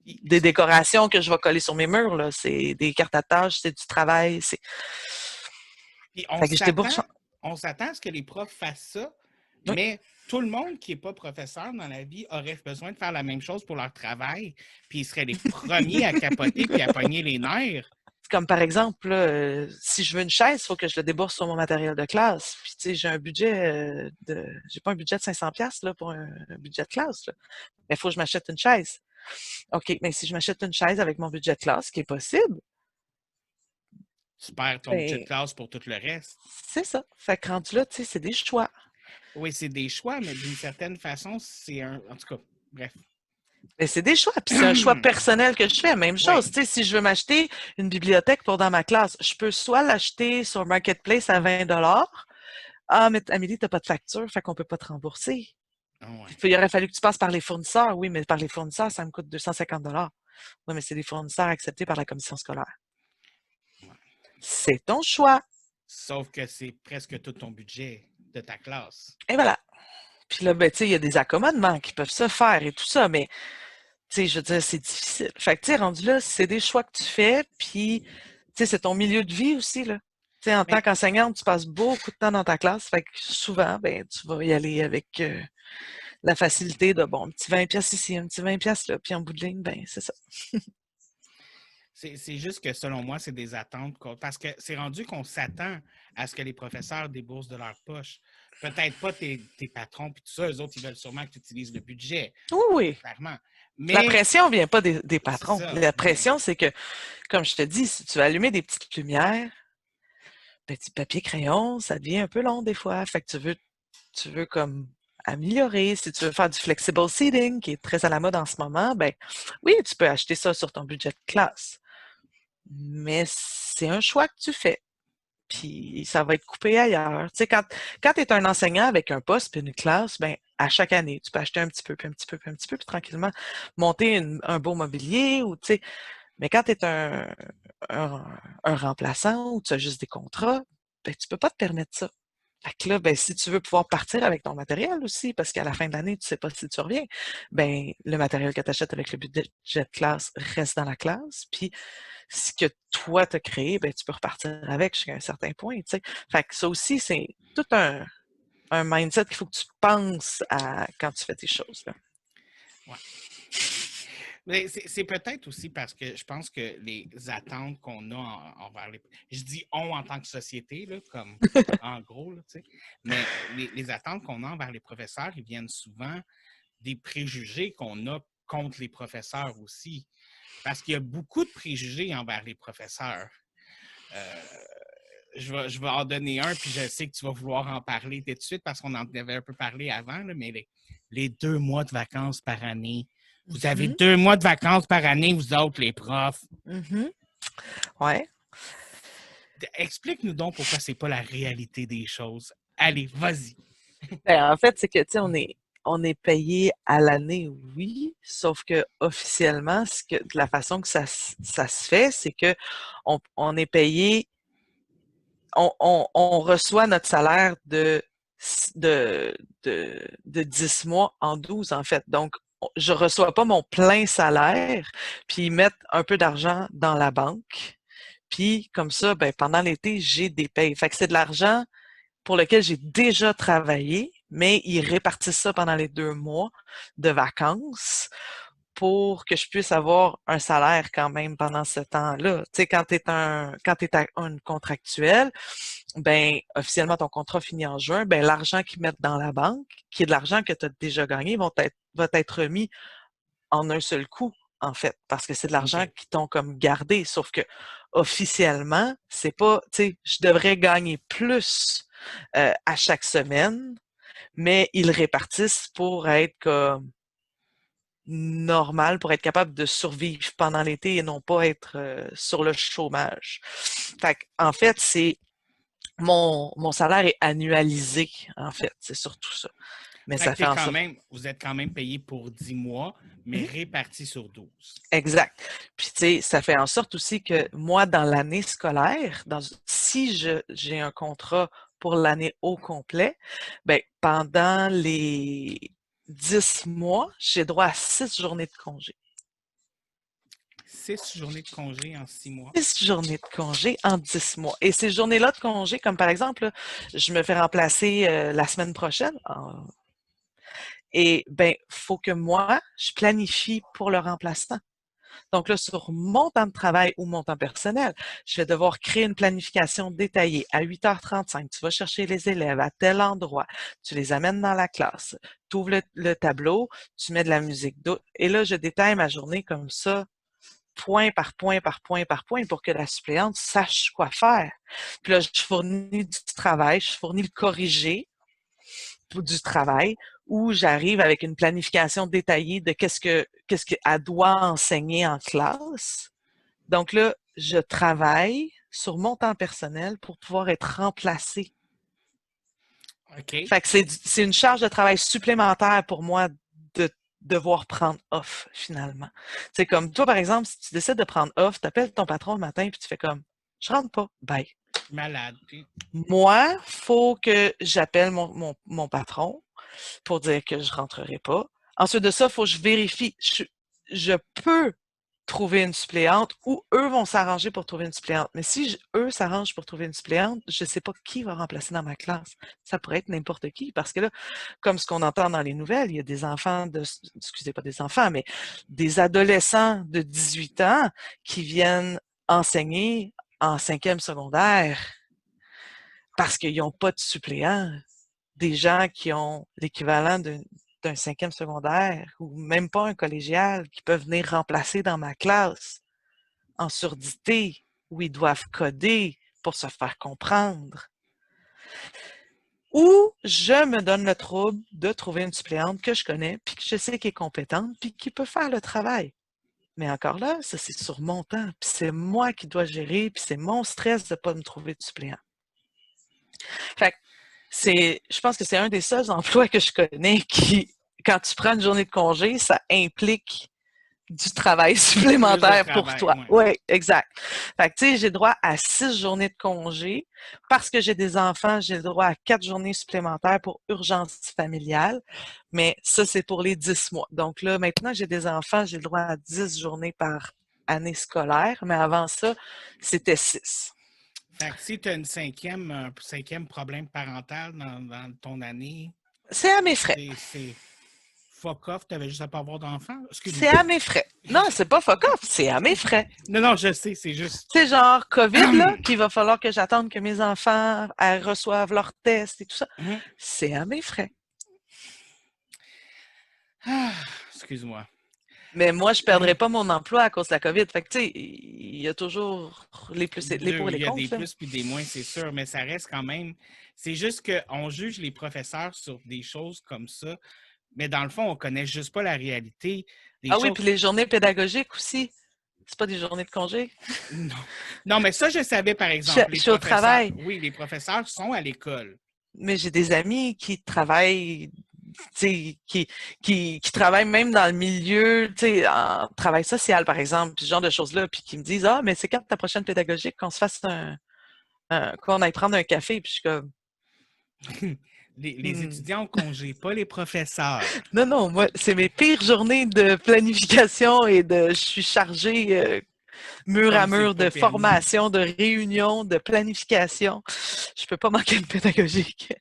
des décorations que je vais coller sur mes murs, là. C'est des cartes à tâches, c'est du travail, Puis Fait que je débourse. on s'attend à ce que les profs fassent ça, Oui. mais tout le monde qui n'est pas professeur dans la vie aurait besoin de faire la même chose pour leur travail, puis ils seraient les premiers à capoter puis à pogner les nerfs. Comme par exemple, là, si je veux une chaise, il faut que je le débourse sur mon matériel de classe. Puis tu sais, j'ai un budget j'ai pas un budget de 500 pièces là pour un budget de classe, là. Mais il faut que je m'achète une chaise. OK, mais si je m'achète une chaise avec mon budget de classe, ce qui est possible, Tu perds ton budget de ben classe pour tout le reste. c'est ça. Fait que rendu là, tu sais, c'est des choix. Oui, c'est des choix, mais d'une certaine façon, c'est un. En tout cas, bref. Mais c'est des choix, puis c'est un choix personnel que je fais. Même Oui. chose, tu sais, si je veux m'acheter une bibliothèque pour dans ma classe, je peux soit l'acheter sur Marketplace à 20 $. Ah, mais Amélie, t'as pas de facture, fait qu'on peut pas te rembourser. Ouais. Il aurait fallu que tu passes par les fournisseurs. Oui, mais par les fournisseurs, ça me coûte 250 $. Oui, mais c'est des fournisseurs acceptés par la commission scolaire. Ouais. C'est ton choix. Sauf que c'est presque tout ton budget de ta classe. Et voilà. Puis là, ben, tu sais, il y a des accommodements qui peuvent se faire et tout ça, mais, tu sais, je veux dire, c'est difficile. Fait que, tu sais, rendu là, c'est des choix que tu fais, puis, tu sais, c'est ton milieu de vie aussi, là. Tu sais, en tant Mais, qu'enseignante, tu passes beaucoup de temps dans ta classe, fait que souvent, ben, tu vas y aller avec la facilité de, bon, un petit 20 pièces ici, un petit 20 pièces là, puis en bout de ligne, ben, c'est ça. c'est juste que selon moi, c'est des attentes. Parce que c'est rendu qu'on s'attend à ce que les professeurs déboursent de leur poche. Peut-être pas tes patrons puis tout ça. Eux autres, ils veulent sûrement que tu utilises le budget, Oui, oui. clairement. La Mais pression vient pas des c'est patrons. ça. La Mais pression, c'est que, comme je te dis, si tu veux allumer des petites lumières, petit papier crayon, ça devient un peu long des fois. Fait que tu veux comme améliorer. Si tu veux faire du flexible seating, qui est très à la mode en ce moment, ben oui, tu peux acheter ça sur ton budget de classe. mais c'est un choix que tu fais. Puis ça va être coupé ailleurs. Tu sais, quand tu es un enseignant avec un poste puis une classe, ben à chaque année, tu peux acheter un petit peu, puis un petit peu, puis un petit peu, puis tranquillement monter un beau mobilier ou tu sais. Mais quand tu es un, un remplaçant ou tu as juste des contrats, ben tu peux pas te permettre ça. Fait que là, ben, si tu veux pouvoir partir avec ton matériel aussi, parce qu'à la fin de l'année, tu sais pas si tu reviens, ben, le matériel que tu achètes avec le budget de classe reste dans la classe. Puis, ce que toi t'as créé, ben, tu peux repartir avec jusqu'à un certain point, tu sais. Fait que ça aussi, c'est tout un mindset qu'il faut que tu penses à quand tu fais tes choses, là. Ouais. Mais c'est peut-être aussi parce que je pense que les attentes qu'on a envers les... Je dis on en tant que société, là, comme en gros, là, tu sais, mais les attentes qu'on a envers les professeurs, ils viennent souvent des préjugés qu'on a contre les professeurs aussi. Parce qu'il y a beaucoup de préjugés envers les professeurs. Euh, je vais en donner un, puis je sais que tu vas vouloir en parler tout de suite parce qu'on en avait un peu parlé avant, là, mais les 2 mois de vacances par année. Vous avez Mhm, 2 mois de vacances par année, vous autres, les profs. mhm. Ouais. Explique-nous donc pourquoi c'est pas la réalité des choses. Allez, vas-y. Ben, en fait, c'est que, tu sais, on est payé à l'année, oui, sauf que officiellement, de la façon que ça se fait, c'est que on est payé, on reçoit notre salaire de 10 mois en 12 en fait. Donc, je reçois pas mon plein salaire, puis ils mettent un peu d'argent dans la banque. Puis, comme ça, ben, pendant l'été, j'ai des payes. Fait que c'est de l'argent pour lequel j'ai déjà travaillé, mais ils répartissent ça pendant les 2 mois de vacances pour que je puisse avoir un salaire quand même pendant ce temps-là. Tu sais, quand t'es un contractuel, ben, officiellement, ton contrat finit en juin, ben, l'argent qu'ils mettent dans la banque, qui est de l'argent que tu as déjà gagné, va être remis en un seul coup, en fait, parce que c'est de l'argent OK. qui t'ont comme gardé. Sauf que officiellement, c'est pas, tu sais, je devrais gagner plus à chaque semaine, mais ils répartissent pour être comme normal, pour être capable de survivre pendant l'été et non pas être sur le chômage. Fait en fait, c'est mon salaire est annualisé, en fait, c'est surtout ça. Mais Fait ça que fait en sorte. vous êtes quand même payé pour 10 mois, mais Mhm. répartis sur 12. Exact. Puis tu sais, ça fait en sorte aussi que moi, dans l'année scolaire, si j'ai un contrat pour l'année au complet, ben pendant les 10 mois, j'ai droit à 6 journées de congé. 6 journées de congé en 6 mois. 6 journées de congé en 10 mois. Et ces journées-là de congé, comme par exemple, là, je me fais remplacer la semaine prochaine. Et ben, faut que moi, je planifie pour le remplaçant. Donc là, sur mon temps de travail ou mon temps personnel, je vais devoir créer une planification détaillée. À 8h35, tu vas chercher les élèves à tel endroit, tu les amènes dans la classe, tu ouvres le tableau, tu mets de la musique. Et là, je détaille ma journée comme ça, point par point, par point, par point, pour que la suppléante sache quoi faire. Puis là, je fournis du travail, je fournis le corrigé du travail où j'arrive avec une planification détaillée de qu'est-ce qu'elle doit enseigner en classe. Donc là, je travaille sur mon temps personnel pour pouvoir être remplacée. OK. Fait que c'est une charge de travail supplémentaire pour moi de devoir prendre off finalement. C'est comme toi, par exemple, si tu décides de prendre off, tu appelles ton patron le matin puis tu fais comme je rentre pas, bye. Malade. Puis, Moi, faut que j'appelle mon patron pour dire que je rentrerai pas. Ensuite de ça, il faut que je vérifie. Je peux trouver une suppléante ou eux vont s'arranger pour trouver une suppléante. Mais si eux s'arrangent pour trouver une suppléante, je ne sais pas qui va remplacer dans ma classe. Ça pourrait être n'importe qui parce que là, comme ce qu'on entend dans les nouvelles, il y a des enfants excusez pas des enfants, mais des adolescents de 18 ans qui viennent enseigner en 5e secondaire parce qu'ils n'ont pas de suppléant. Des gens qui ont l'équivalent d'un 5e secondaire ou même pas un collégial qui peuvent venir remplacer dans ma classe en surdité où ils doivent coder pour se faire comprendre. Ou je me donne le trouble de trouver une suppléante que je connais, puis que je sais qu'elle est compétente, puis qui peut faire le travail. Mais encore là, ça, c'est sur mon temps. Puis c'est moi qui dois gérer, puis c'est mon stress de ne pas me trouver de suppléant. Fait que je pense que c'est un des seuls emplois que je connais qui, quand tu prends une journée de congé, ça implique du travail Plus de supplémentaire pour travail, toi. ouais. Oui, exact. Fait que, tu sais, j'ai droit à 6 journées de congé. Parce que j'ai des enfants, j'ai le droit à 4 journées supplémentaires pour urgence familiale. Mais ça, c'est pour les 10 mois. Donc là, maintenant que j'ai des enfants, j'ai le droit à 10 journées par année scolaire. Mais avant ça, c'était 6. Fait que si tu as un cinquième problème parental dans ton année, C'est à mes frais. c'est fuck off, tu avais juste à pas avoir d'enfant. C'est Excuse-moi. à mes frais. Non, c'est pas fuck off, c'est à mes frais. Non, je sais, c'est juste. C'est genre COVID, là, qu'il va falloir que j'attende que mes enfants reçoivent leurs tests et tout ça. Mhm. C'est à mes frais. Ah, excuse-moi. Mais moi, je ne perdrai pas mon emploi à cause de la COVID. Fait que, tu sais, il y a toujours les pour et Il les y a des contre, là. plus puis des moins, c'est sûr, mais ça reste quand même. C'est juste qu'on juge les professeurs sur des choses comme ça, mais dans le fond, on ne connaît juste pas la réalité. Des Ah oui, choses. puis les journées pédagogiques aussi. C'est pas des journées de congé. Non. Non, mais ça, je savais, par exemple. Je Les suis au professeurs, travail, oui, les professeurs sont à l'école. mais j'ai des amis qui travaillent, tu sais, qui travaillent même dans le milieu, tu sais, en travail social, par exemple, ce genre de choses-là, puis qui me disent, ah, mais c'est quand ta prochaine pédagogique qu'on se fasse qu'on aille prendre un café, puis je suis comme, Les étudiants ont congé, pas les professeurs. non, non, moi, c'est mes pires journées de planification et je suis chargée mur à Comme c'est mur pas de permis. formation, de réunion, de planification. Je peux pas manquer de pédagogique.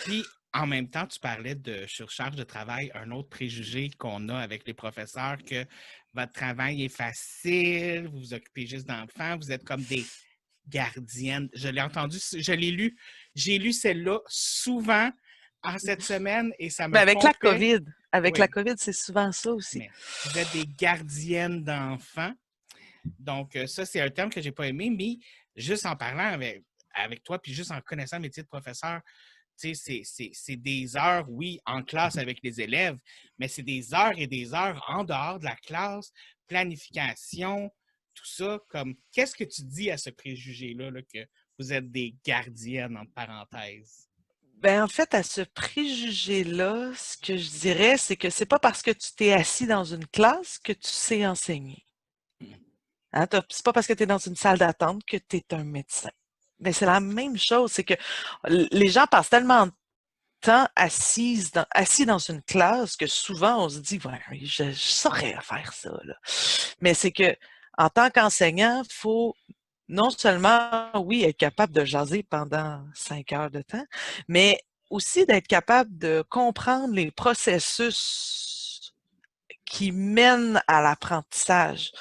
Puis, en même temps, tu parlais de surcharge de travail, un autre préjugé qu'on a avec les professeurs, que votre travail est facile, vous vous occupez juste d'enfants, vous êtes comme des gardiennes. Je l'ai entendu, je l'ai lu, j'ai lu celle-là souvent en cette semaine et ça Mais me pompait. avec la Oui, COVID, c'est souvent ça aussi. mais vous êtes des gardiennes d'enfants. Donc, ça, c'est un terme que je n'ai pas aimé, mais juste en parlant avec toi, puis juste en connaissant le métier de professeur, tu sais, c'est des heures, oui, en classe avec les élèves, mais c'est des heures et des heures en dehors de la classe, planification, tout ça. Comme, qu'est-ce que tu dis à ce préjugé-là, là, que vous êtes des gardiennes, entre parenthèses? Ben, en fait, à ce préjugé-là, ce que je dirais, c'est que c'est pas parce que tu t'es assis dans une classe que tu sais enseigner. Hein, c'est pas parce que tu es dans une salle d'attente que tu es un médecin. Mais c'est la même chose, c'est que les gens passent tellement de temps assis dans une classe que souvent on se dit, ouais, je saurais faire ça, là. Mais c'est que en tant qu'enseignant, il faut non seulement, oui, être capable de jaser pendant 5 heures de temps, mais aussi d'être capable de comprendre les processus qui mènent à l'apprentissage.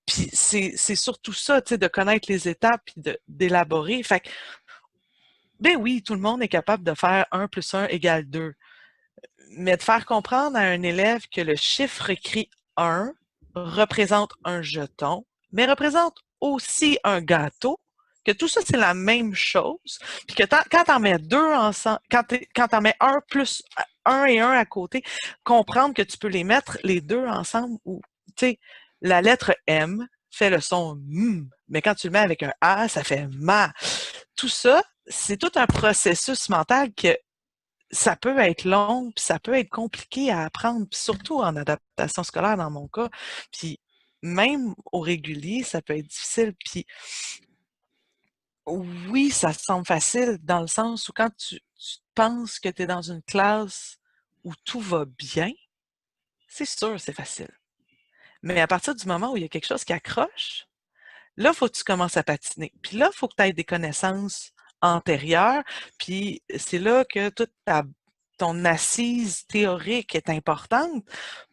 Puis c'est surtout ça, tu sais, de connaître les étapes puis d'élaborer. Fait que, ben oui, tout le monde est capable de faire 1 + 1 = 2. Mais de faire comprendre à un élève que le chiffre écrit 1 représente un jeton, mais représente aussi un gâteau, que tout ça, c'est la même chose, puis que quand tu en mets deux ensemble, quand tu en mets un plus un et un à côté, comprendre que tu peux les mettre les deux ensemble ou, tu sais, la lettre M fait le son M, mais quand tu le mets avec un A, ça fait ma. Tout ça, c'est tout un processus mental que ça peut être long, puis ça peut être compliqué à apprendre, puis surtout en adaptation scolaire dans mon cas. Puis même au régulier, ça peut être difficile. Puis oui, ça semble facile dans le sens où quand tu penses que tu es dans une classe où tout va bien, c'est sûr, c'est facile. Mais à partir du moment où il y a quelque chose qui accroche, là, il faut que tu commences à patiner. Puis là, il faut que tu aies des connaissances antérieures. Puis c'est là que toute ton assise théorique est importante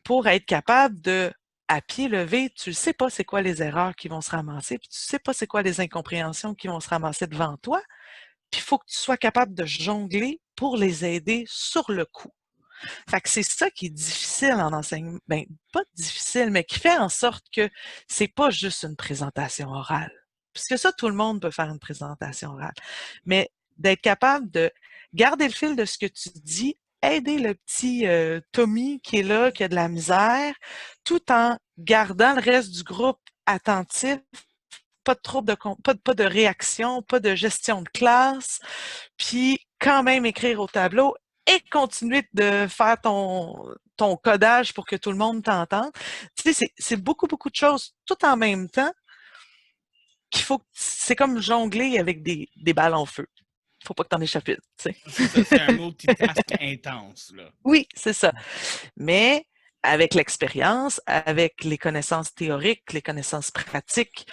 pour être capable de, à pied levé, tu ne sais pas c'est quoi les erreurs qui vont se ramasser, puis tu ne sais pas c'est quoi les incompréhensions qui vont se ramasser devant toi. Puis il faut que tu sois capable de jongler pour les aider sur le coup. Fait que c'est ça qui est difficile en enseignement. Ben, pas difficile, mais qui fait en sorte que c'est pas juste une présentation orale. Puisque ça, tout le monde peut faire une présentation orale. Mais d'être capable de garder le fil de ce que tu dis, aider le petit Tommy qui est là, qui a de la misère, tout en gardant le reste du groupe attentif, pas de trouble pas de réaction, pas de gestion de classe, puis quand même écrire au tableau et continuer de faire ton codage pour que tout le monde t'entende. Tu sais, c'est beaucoup, beaucoup de choses tout en même temps c'est comme jongler avec des balles en feu. Faut pas que t'en échappes une, tu sais. C'est ça, c'est un multitask intense, là. Oui, c'est ça. Mais avec l'expérience, avec les connaissances théoriques, les connaissances pratiques,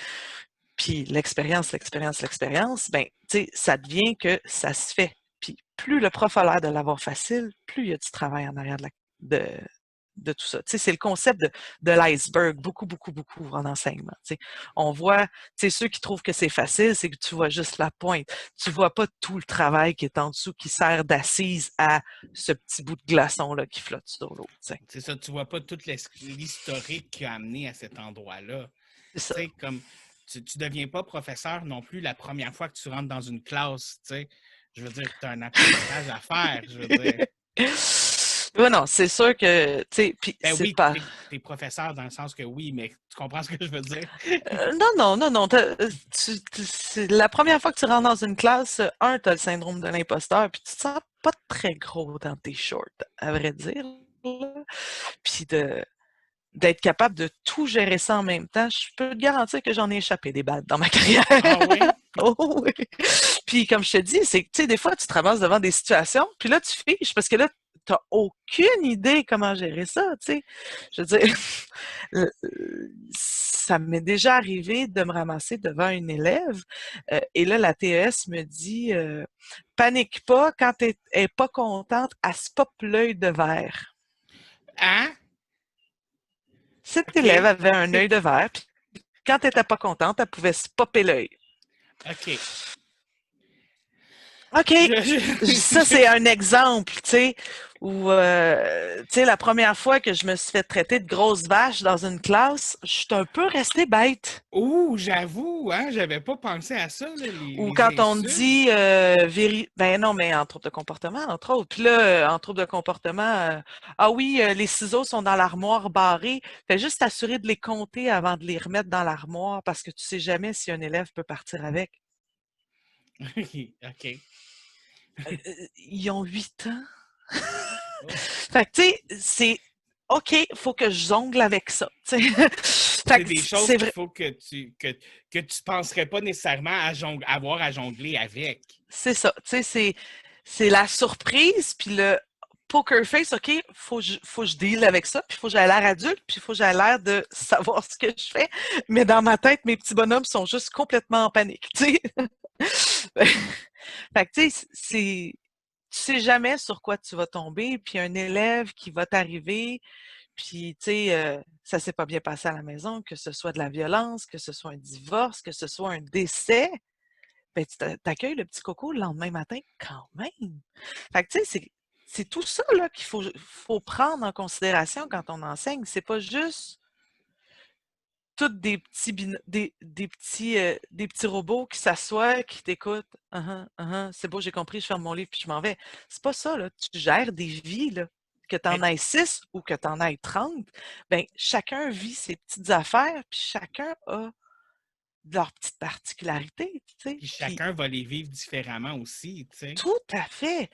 puis l'expérience, ben, tu sais, ça devient que ça se fait. Puis plus le prof a l'air de l'avoir facile, plus il y a du travail en arrière de tout ça. Tu sais, c'est le concept de l'iceberg, beaucoup, beaucoup, beaucoup en enseignement. Tu sais. On voit, tu sais, ceux qui trouvent que c'est facile, c'est que tu vois juste la pointe. Tu vois pas tout le travail qui est en dessous, qui sert d'assise à ce petit bout de glaçon-là qui flotte sur l'eau. Tu sais. C'est ça, tu vois pas toute l'historique qui a amené à cet endroit-là. C'est ça. Tu sais, comme, tu deviens pas professeur non plus la première fois que tu rentres dans une classe, tu sais. Je veux dire, tu as un apprentissage à faire, je veux dire. Oui, non, c'est sûr que, tu sais, puis Ben c'est oui, pas... t'es professeur dans le sens que oui, mais tu comprends ce que je veux dire? non. C'est la première fois que tu rentres dans une classe, t'as le syndrome de l'imposteur, puis tu te sens pas très gros dans tes shorts, à vrai dire. Là. Puis d'être capable de tout gérer ça en même temps, je peux te garantir que j'en ai échappé des balles dans ma carrière. Ah oui? Oh oui. Puis comme je te dis, c'est que, tu sais, des fois, tu te ramasses devant des situations, puis là, tu fiches, parce que là, t'as aucune idée comment gérer ça, tu sais. Je veux dire, ça m'est déjà arrivé de me ramasser devant une élève, et là, la TES me dit, panique pas, quand elle est pas contente, elle se pop l'œil de verre. Hein? Cette OK. élève avait un œil de verre, puis quand elle était pas contente, elle pouvait se popper l'œil. OK. OK, ça c'est un exemple, tu sais, où, tu sais, la première fois que je me suis fait traiter de grosse vache dans une classe, je suis un peu restée bête. Ouh, j'avoue, hein, j'avais pas pensé à ça, là, Ou les quand on insultes. dit, ben non, mais en trouble de comportement, entre autres. Puis là, en trouble de comportement, ah oui, les ciseaux sont dans l'armoire barrée. Fais juste t'assurer de les compter avant de les remettre dans l'armoire parce que tu sais jamais si un élève peut partir avec. OK. Ils ont 8 ans. Oh. Fait que, tu sais, c'est OK, il faut que je jongle avec ça. Fait C'est que des choses c'est qu'il vrai. faut que tu penserais pas nécessairement avoir à jongler avec. C'est ça. Tu sais, c'est la surprise, puis le poker face, OK, faut que je deal avec ça, puis il faut que j'aie l'air adulte, puis il faut que j'aie l'air de savoir ce que je fais. Mais dans ma tête, mes petits bonhommes sont juste complètement en panique. Tu sais. Fait que, tu sais, tu sais jamais sur quoi tu vas tomber, puis un élève qui va t'arriver, puis, tu sais, ça s'est pas bien passé à la maison, que ce soit de la violence, que ce soit un divorce, que ce soit un décès, ben, tu t'accueilles le petit coco le lendemain matin quand même. Fait que, tu sais, c'est tout ça là, qu'il faut prendre en considération quand on enseigne. C'est pas juste tous des petits robots qui s'assoient, qui t'écoutent. C'est beau, j'ai compris, je ferme mon livre puis je m'en vais. C'est pas ça, là. Tu gères des vies, là. Que tu en Ben, aies 6 ou que tu en aies 30, ben, chacun vit ses petites affaires, puis chacun a leurs petites particularités, tu sais. puis Puis chacun va les vivre différemment aussi, tu sais. tout à fait.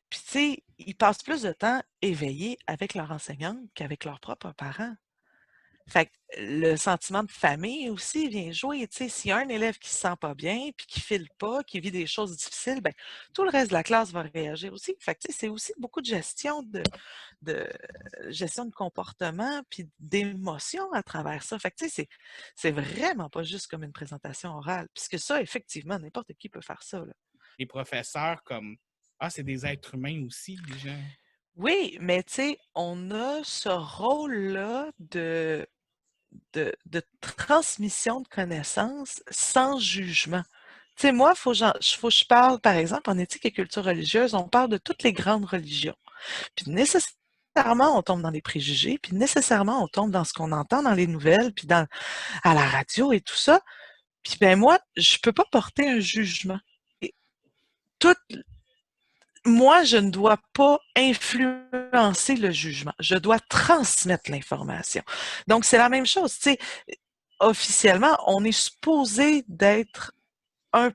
Puis, tu sais, ils passent plus de temps éveillés avec leur enseignante qu'avec leurs propres parents. Fait que le sentiment de famille aussi vient jouer, tu sais. S'il y a un élève qui se sent pas bien, puis qui file pas, qui vit des choses difficiles, ben, tout le reste de la classe va réagir aussi. Fait que, tu sais, c'est aussi beaucoup de gestion de comportement, puis d'émotions à travers ça. Fait que, tu sais, c'est vraiment pas juste comme une présentation orale. Puisque ça, effectivement, n'importe qui peut faire ça, là. Les professeurs, comme, ah, c'est des êtres humains aussi, les gens. Oui, mais tu sais, on a ce rôle-là de transmission de connaissances sans jugement. Tu sais, moi, faut que je parle, par exemple, en éthique et culture religieuse, on parle de toutes les grandes religions. Puis nécessairement, on tombe dans les préjugés, puis nécessairement, on tombe dans ce qu'on entend dans les nouvelles, puis à la radio et tout ça. Puis ben moi, je peux pas porter un jugement. Et tout, moi, je ne dois pas influencer le jugement. Je dois transmettre l'information. Donc, c'est la même chose. Tu sais, officiellement, on est supposé d'être un,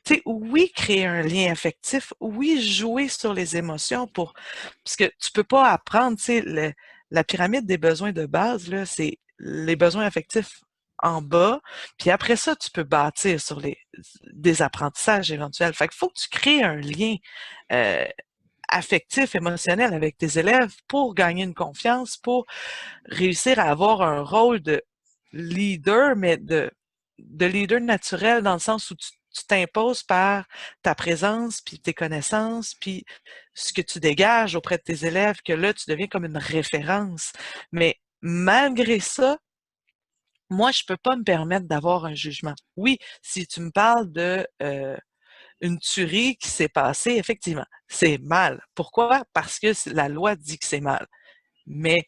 tu sais, oui, créer un lien affectif, oui, jouer sur les émotions parce que tu peux pas apprendre, tu sais, la pyramide des besoins de base, là, c'est les besoins affectifs en bas, puis après ça, tu peux bâtir sur des apprentissages éventuels. Fait qu'il faut que tu crées un lien euh, affectif, émotionnel avec tes élèves pour gagner une confiance, pour réussir à avoir un rôle de leader, mais de leader naturel dans le sens où tu t'imposes par ta présence, puis tes connaissances, puis ce que tu dégages auprès de tes élèves, que là, tu deviens comme une référence. Mais malgré ça, moi, je peux pas me permettre d'avoir un jugement. Oui, si tu me parles de une tuerie qui s'est passée, effectivement, c'est mal. Pourquoi? Parce que la loi dit que c'est mal. Mais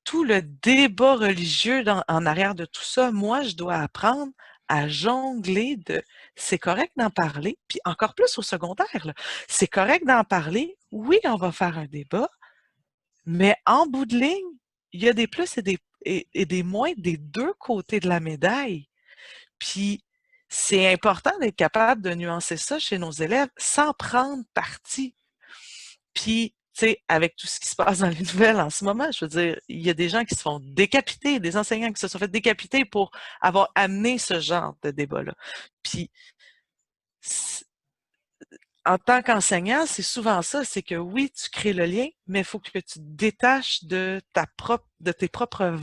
tout le débat religieux en arrière de tout ça, moi, je dois apprendre à jongler de c'est correct d'en parler, puis encore plus au secondaire, là. C'est correct d'en parler. Oui, on va faire un débat, mais en bout de ligne, il y a des plus et des moins des deux côtés de la médaille. Puis c'est important d'être capable de nuancer ça chez nos élèves sans prendre parti. Puis, tu sais, avec tout ce qui se passe dans les nouvelles en ce moment, je veux dire, il y a des gens qui se font décapiter, des enseignants qui se sont fait décapiter pour avoir amené ce genre de débat-là. Puis, en tant qu'enseignant, c'est souvent ça, c'est que oui, tu crées le lien, mais il faut que tu te détaches de tes propres,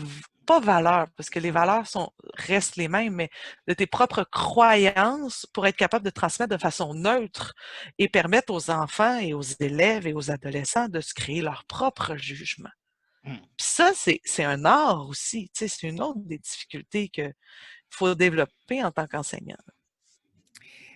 pas valeurs, parce que les valeurs restent les mêmes, mais de tes propres croyances pour être capable de transmettre de façon neutre et permettre aux enfants et aux élèves et aux adolescents de se créer leur propre jugement. Hmm. Puis ça, c'est un art aussi, tu sais, c'est une autre des difficultés qu'il faut développer en tant qu'enseignant.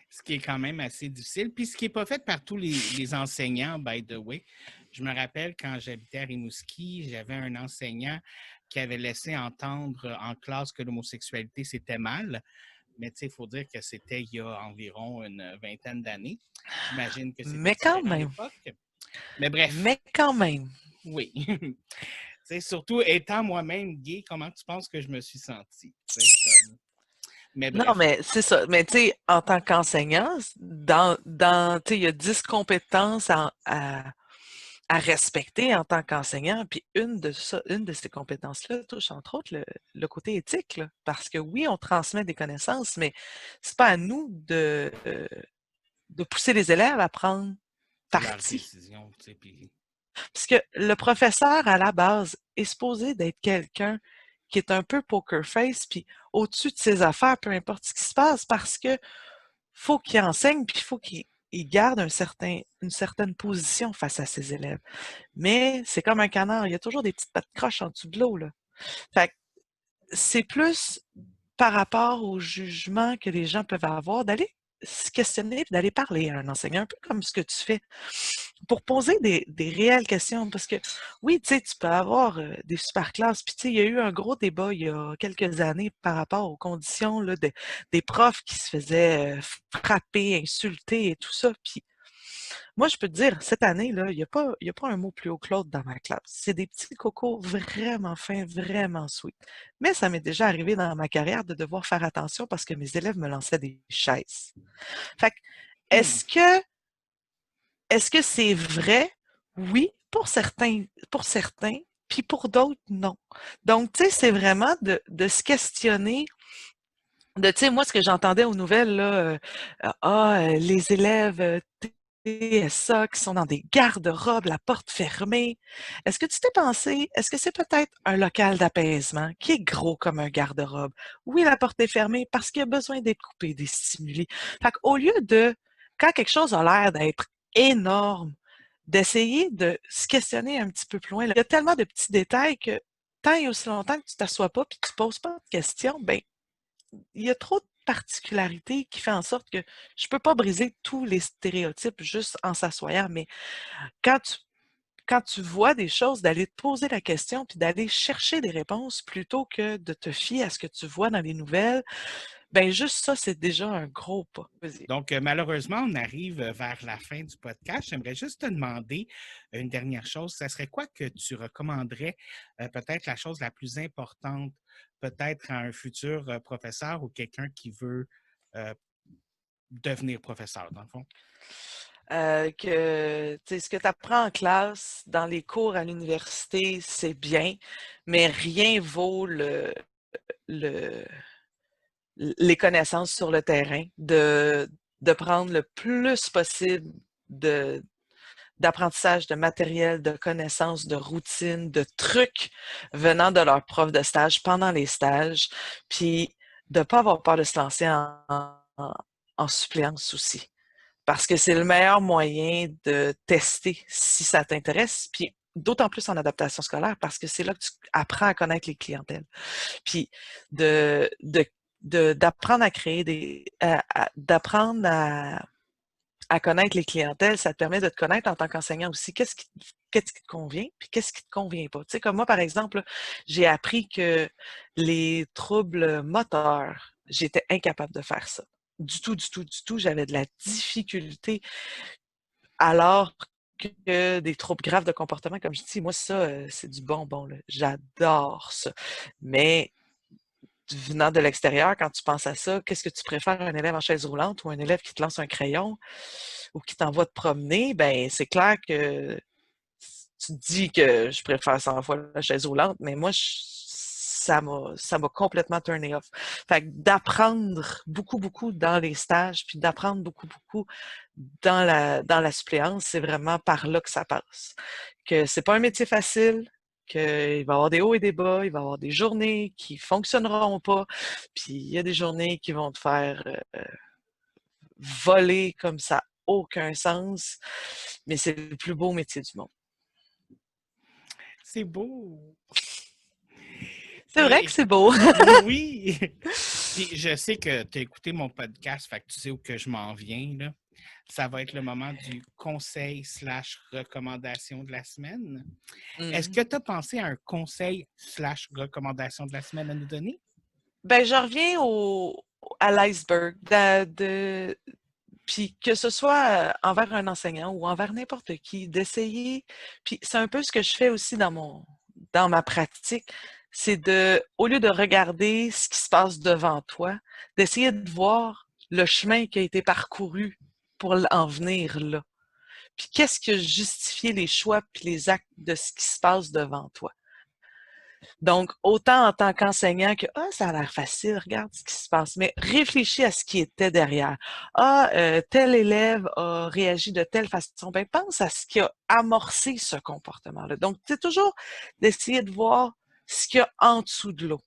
Ce qui est quand même assez difficile. Puis ce qui n'est pas fait par tous les enseignants, by the way. Je me rappelle quand j'habitais à Rimouski, j'avais un enseignant qui avait laissé entendre en classe que l'homosexualité, c'était mal. Mais tu sais, il faut dire que c'était il y a environ une vingtaine d'années. J'imagine que c'était Mais quand différent à même, l'époque. Mais bref, mais quand même. oui. Surtout étant moi-même gay, comment tu penses que je me suis senti? Mais Non, bref. mais c'est ça. Mais tu sais, en tant qu'enseignant, tu sais, il y a 10 compétences à respecter en tant qu'enseignant. Puis une de ces compétences-là touche entre autres le côté éthique, là. Parce que oui, on transmet des connaissances, mais c'est pas à nous de pousser les élèves à prendre Leur parti. décision, tu sais, puis Parce que le professeur, à la base, est supposé d'être quelqu'un qui est un peu poker face, puis au-dessus de ses affaires, peu importe ce qui se passe, parce que faut qu'il enseigne, puis il faut qu'il garde une certaine position face à ses élèves. Mais c'est comme un canard, il y a toujours des petites pattes croches en dessous de l'eau, là. Fait que c'est plus par rapport au jugement que les gens peuvent avoir, d'aller se questionner puis d'aller parler à un enseignant, un peu comme ce que tu fais, pour poser des réelles questions. Parce que oui, tu sais, tu peux avoir des super classes. Puis tu sais, il y a eu un gros débat il y a quelques années par rapport aux conditions là, des profs qui se faisaient frapper, insulter et tout ça. Puis moi, je peux te dire, cette année, là, il y a pas un mot plus haut que l'autre dans ma classe. C'est des petits cocos vraiment fins, vraiment sweet. Mais ça m'est déjà arrivé dans ma carrière de devoir faire attention parce que mes élèves me lançaient des chaises. Fait que, hmm. est-ce que est-ce que c'est vrai? Oui, pour certains, puis pour d'autres, non. Donc, tu sais, c'est vraiment de se questionner tu sais, moi, ce que j'entendais aux nouvelles, là, les élèves TSA qui sont dans des garde-robes, la porte fermée. Est-ce que tu t'es pensé, est-ce que c'est peut-être un local d'apaisement qui est gros comme un garde-robe? Oui, la porte est fermée parce qu'il y a besoin d'être coupé, des stimuli. Fait qu'au lieu quand quelque chose a l'air d'être énorme, d'essayer de se questionner un petit peu plus loin. Il y a tellement de petits détails que tant et aussi longtemps que tu t'assois pas puis tu poses pas de questions, ben il y a trop de particularités qui fait en sorte que je peux pas briser tous les stéréotypes juste en s'assoyant, mais quand tu quand tu vois des choses, d'aller te poser la question puis d'aller chercher des réponses plutôt que de te fier à ce que tu vois dans les nouvelles, Ben juste ça, c'est déjà un gros pas. Vas-y. Donc, malheureusement, on arrive vers la fin du podcast. J'aimerais juste te demander une dernière chose. Ça serait quoi que tu recommanderais, peut-être la chose la plus importante, peut-être à un futur professeur ou quelqu'un qui veut euh, devenir professeur, dans le fond? Ce que tu apprends en classe, dans les cours à l'université, c'est bien, mais rien vaut le, les connaissances sur le terrain, de prendre le plus possible de, d'apprentissage, de matériel, de connaissances, de routines, de trucs venant de leur prof de stage pendant les stages, puis de ne pas avoir peur de se lancer en suppléance aussi. Parce que c'est le meilleur moyen de tester si ça t'intéresse, puis d'autant plus en adaptation scolaire, parce que c'est là que tu apprends à connaître les clientèles. Puis de, de, d'apprendre à créer d'apprendre à connaître les clientèles, ça te permet de te connaître en tant qu'enseignant aussi. Qu'est-ce qui te convient, puis qu'est-ce qui te convient pas. Tu sais, comme moi, par exemple, j'ai appris que les troubles moteurs, j'étais incapable de faire ça. Du tout, du tout, du tout. J'avais de la difficulté. Alors que des troubles graves de comportement, comme je dis, moi, ça, c'est du bonbon, là. J'adore ça. Mais venant de l'extérieur, quand tu penses à ça, qu'est-ce que tu préfères, un élève en chaise roulante ou un élève qui te lance un crayon ou qui t'envoie te promener? Ben, c'est clair que tu te dis que je préfère 100 fois la chaise roulante, mais moi, ça m'a complètement turné off. Fait que d'apprendre beaucoup, beaucoup dans les stages, puis d'apprendre beaucoup, beaucoup dans la suppléance, c'est vraiment par là que ça passe. Que c'est pas un métier facile, qu'il va y avoir des hauts et des bas, il va y avoir des journées qui fonctionneront pas, puis il y a des journées qui vont te faire voler comme ça n'a aucun sens, mais c'est le plus beau métier du monde. C'est beau! C'est vrai que c'est beau. Oui! Puis je sais que tu as écouté mon podcast, fait que tu sais où que je m'en viens, là. Ça va être le moment du conseil/recommandation de la semaine. Est-ce Mmh. que tu as pensé à un conseil/recommandation de la semaine à nous donner? Ben, je reviens à l'iceberg, puis que ce soit envers un enseignant ou envers n'importe qui, d'essayer. Puis c'est un peu ce que je fais aussi dans ma pratique, c'est au lieu de regarder ce qui se passe devant toi, d'essayer de voir le chemin qui a été parcouru pour en venir là. Puis qu'est-ce qui a justifié les choix puis les actes de ce qui se passe devant toi. Donc, autant en tant qu'enseignant que ça a l'air facile, regarde ce qui se passe, mais réfléchis à ce qui était derrière. Tel élève a réagi de telle façon. Ben, pense à ce qui a amorcé ce comportement-là. Donc, c'est toujours d'essayer de voir ce qu'il y a en dessous de l'eau.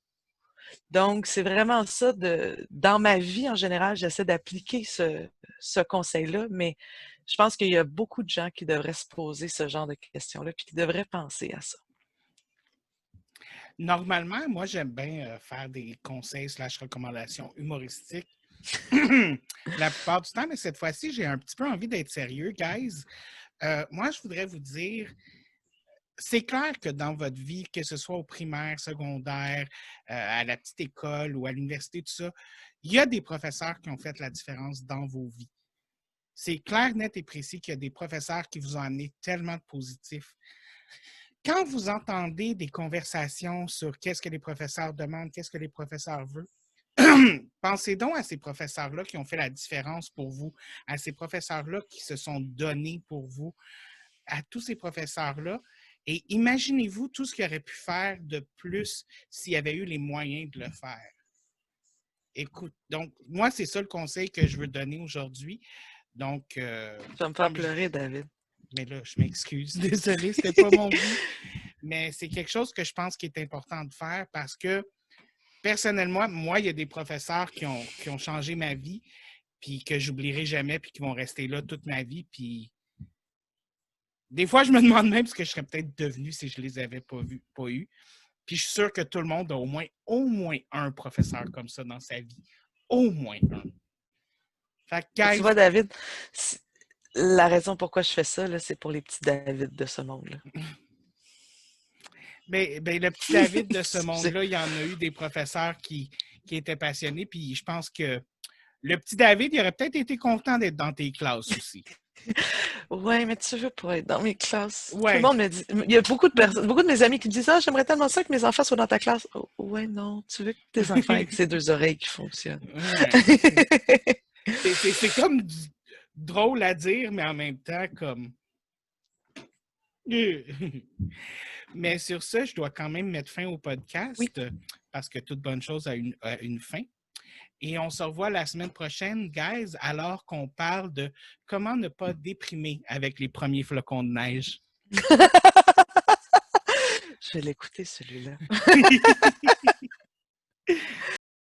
Donc, c'est vraiment ça dans ma vie en général, j'essaie d'appliquer ce conseil-là, mais je pense qu'il y a beaucoup de gens qui devraient se poser ce genre de questions-là, puis qui devraient penser à ça. Normalement, moi, j'aime bien faire des conseils/recommandations humoristiques la plupart du temps, mais cette fois-ci, j'ai un petit peu envie d'être sérieux, guys. Moi, je voudrais vous dire, c'est clair que dans votre vie, que ce soit au primaire, secondaire, à la petite école ou à l'université, tout ça, il y a des professeurs qui ont fait la différence dans vos vies. C'est clair, net et précis qu'il y a des professeurs qui vous ont amené tellement de positifs. Quand vous entendez des conversations sur qu'est-ce que les professeurs demandent, qu'est-ce que les professeurs veulent, pensez donc à ces professeurs-là qui ont fait la différence pour vous, à ces professeurs-là qui se sont donnés pour vous, à tous ces professeurs-là. Et imaginez-vous tout ce qu'ils auraient pu faire de plus s'il y avait eu les moyens de le faire. Écoute, donc, moi, c'est ça le conseil que je veux donner aujourd'hui. Donc, Tu vas me faire pleurer, David. Mais là, je m'excuse. Désolé, c'était pas mon but. Mais c'est quelque chose que je pense qu'il est important de faire parce que, personnellement, moi, il y a des professeurs qui ont changé ma vie, puis que j'oublierai jamais, puis qui vont rester là toute ma vie. Puis des fois, je me demande même ce que je serais peut-être devenu si je les avais pas eu. Puis je suis sûr que tout le monde a au moins un professeur comme ça dans sa vie. Au moins un. Fait que, Tu guys, vois, David, la raison pourquoi je fais ça, là, c'est pour les petits David de ce monde-là. le petit David de ce Excusez. monde-là, il y en a eu des professeurs qui qui était passionné. Puis je pense que le petit David, il aurait peut-être été content d'être dans tes classes aussi. Ouais, mais tu veux pas être dans mes classes. Tout le Ouais. monde me dit. Il y a beaucoup de personnes, beaucoup de mes amis qui me disent ah, j'aimerais tellement ça que mes enfants soient dans ta classe. Oh, ouais, non, tu veux que tes enfants aient ces deux oreilles qui fonctionnent. Ouais. C'est comme drôle à dire, mais en même temps, comme. Mais sur ça, je dois quand même mettre fin au podcast Oui. parce que toute bonne chose a une fin. Et on se revoit la semaine prochaine, guys, alors qu'on parle de comment ne pas déprimer avec les premiers flocons de neige. Je vais l'écouter, celui-là.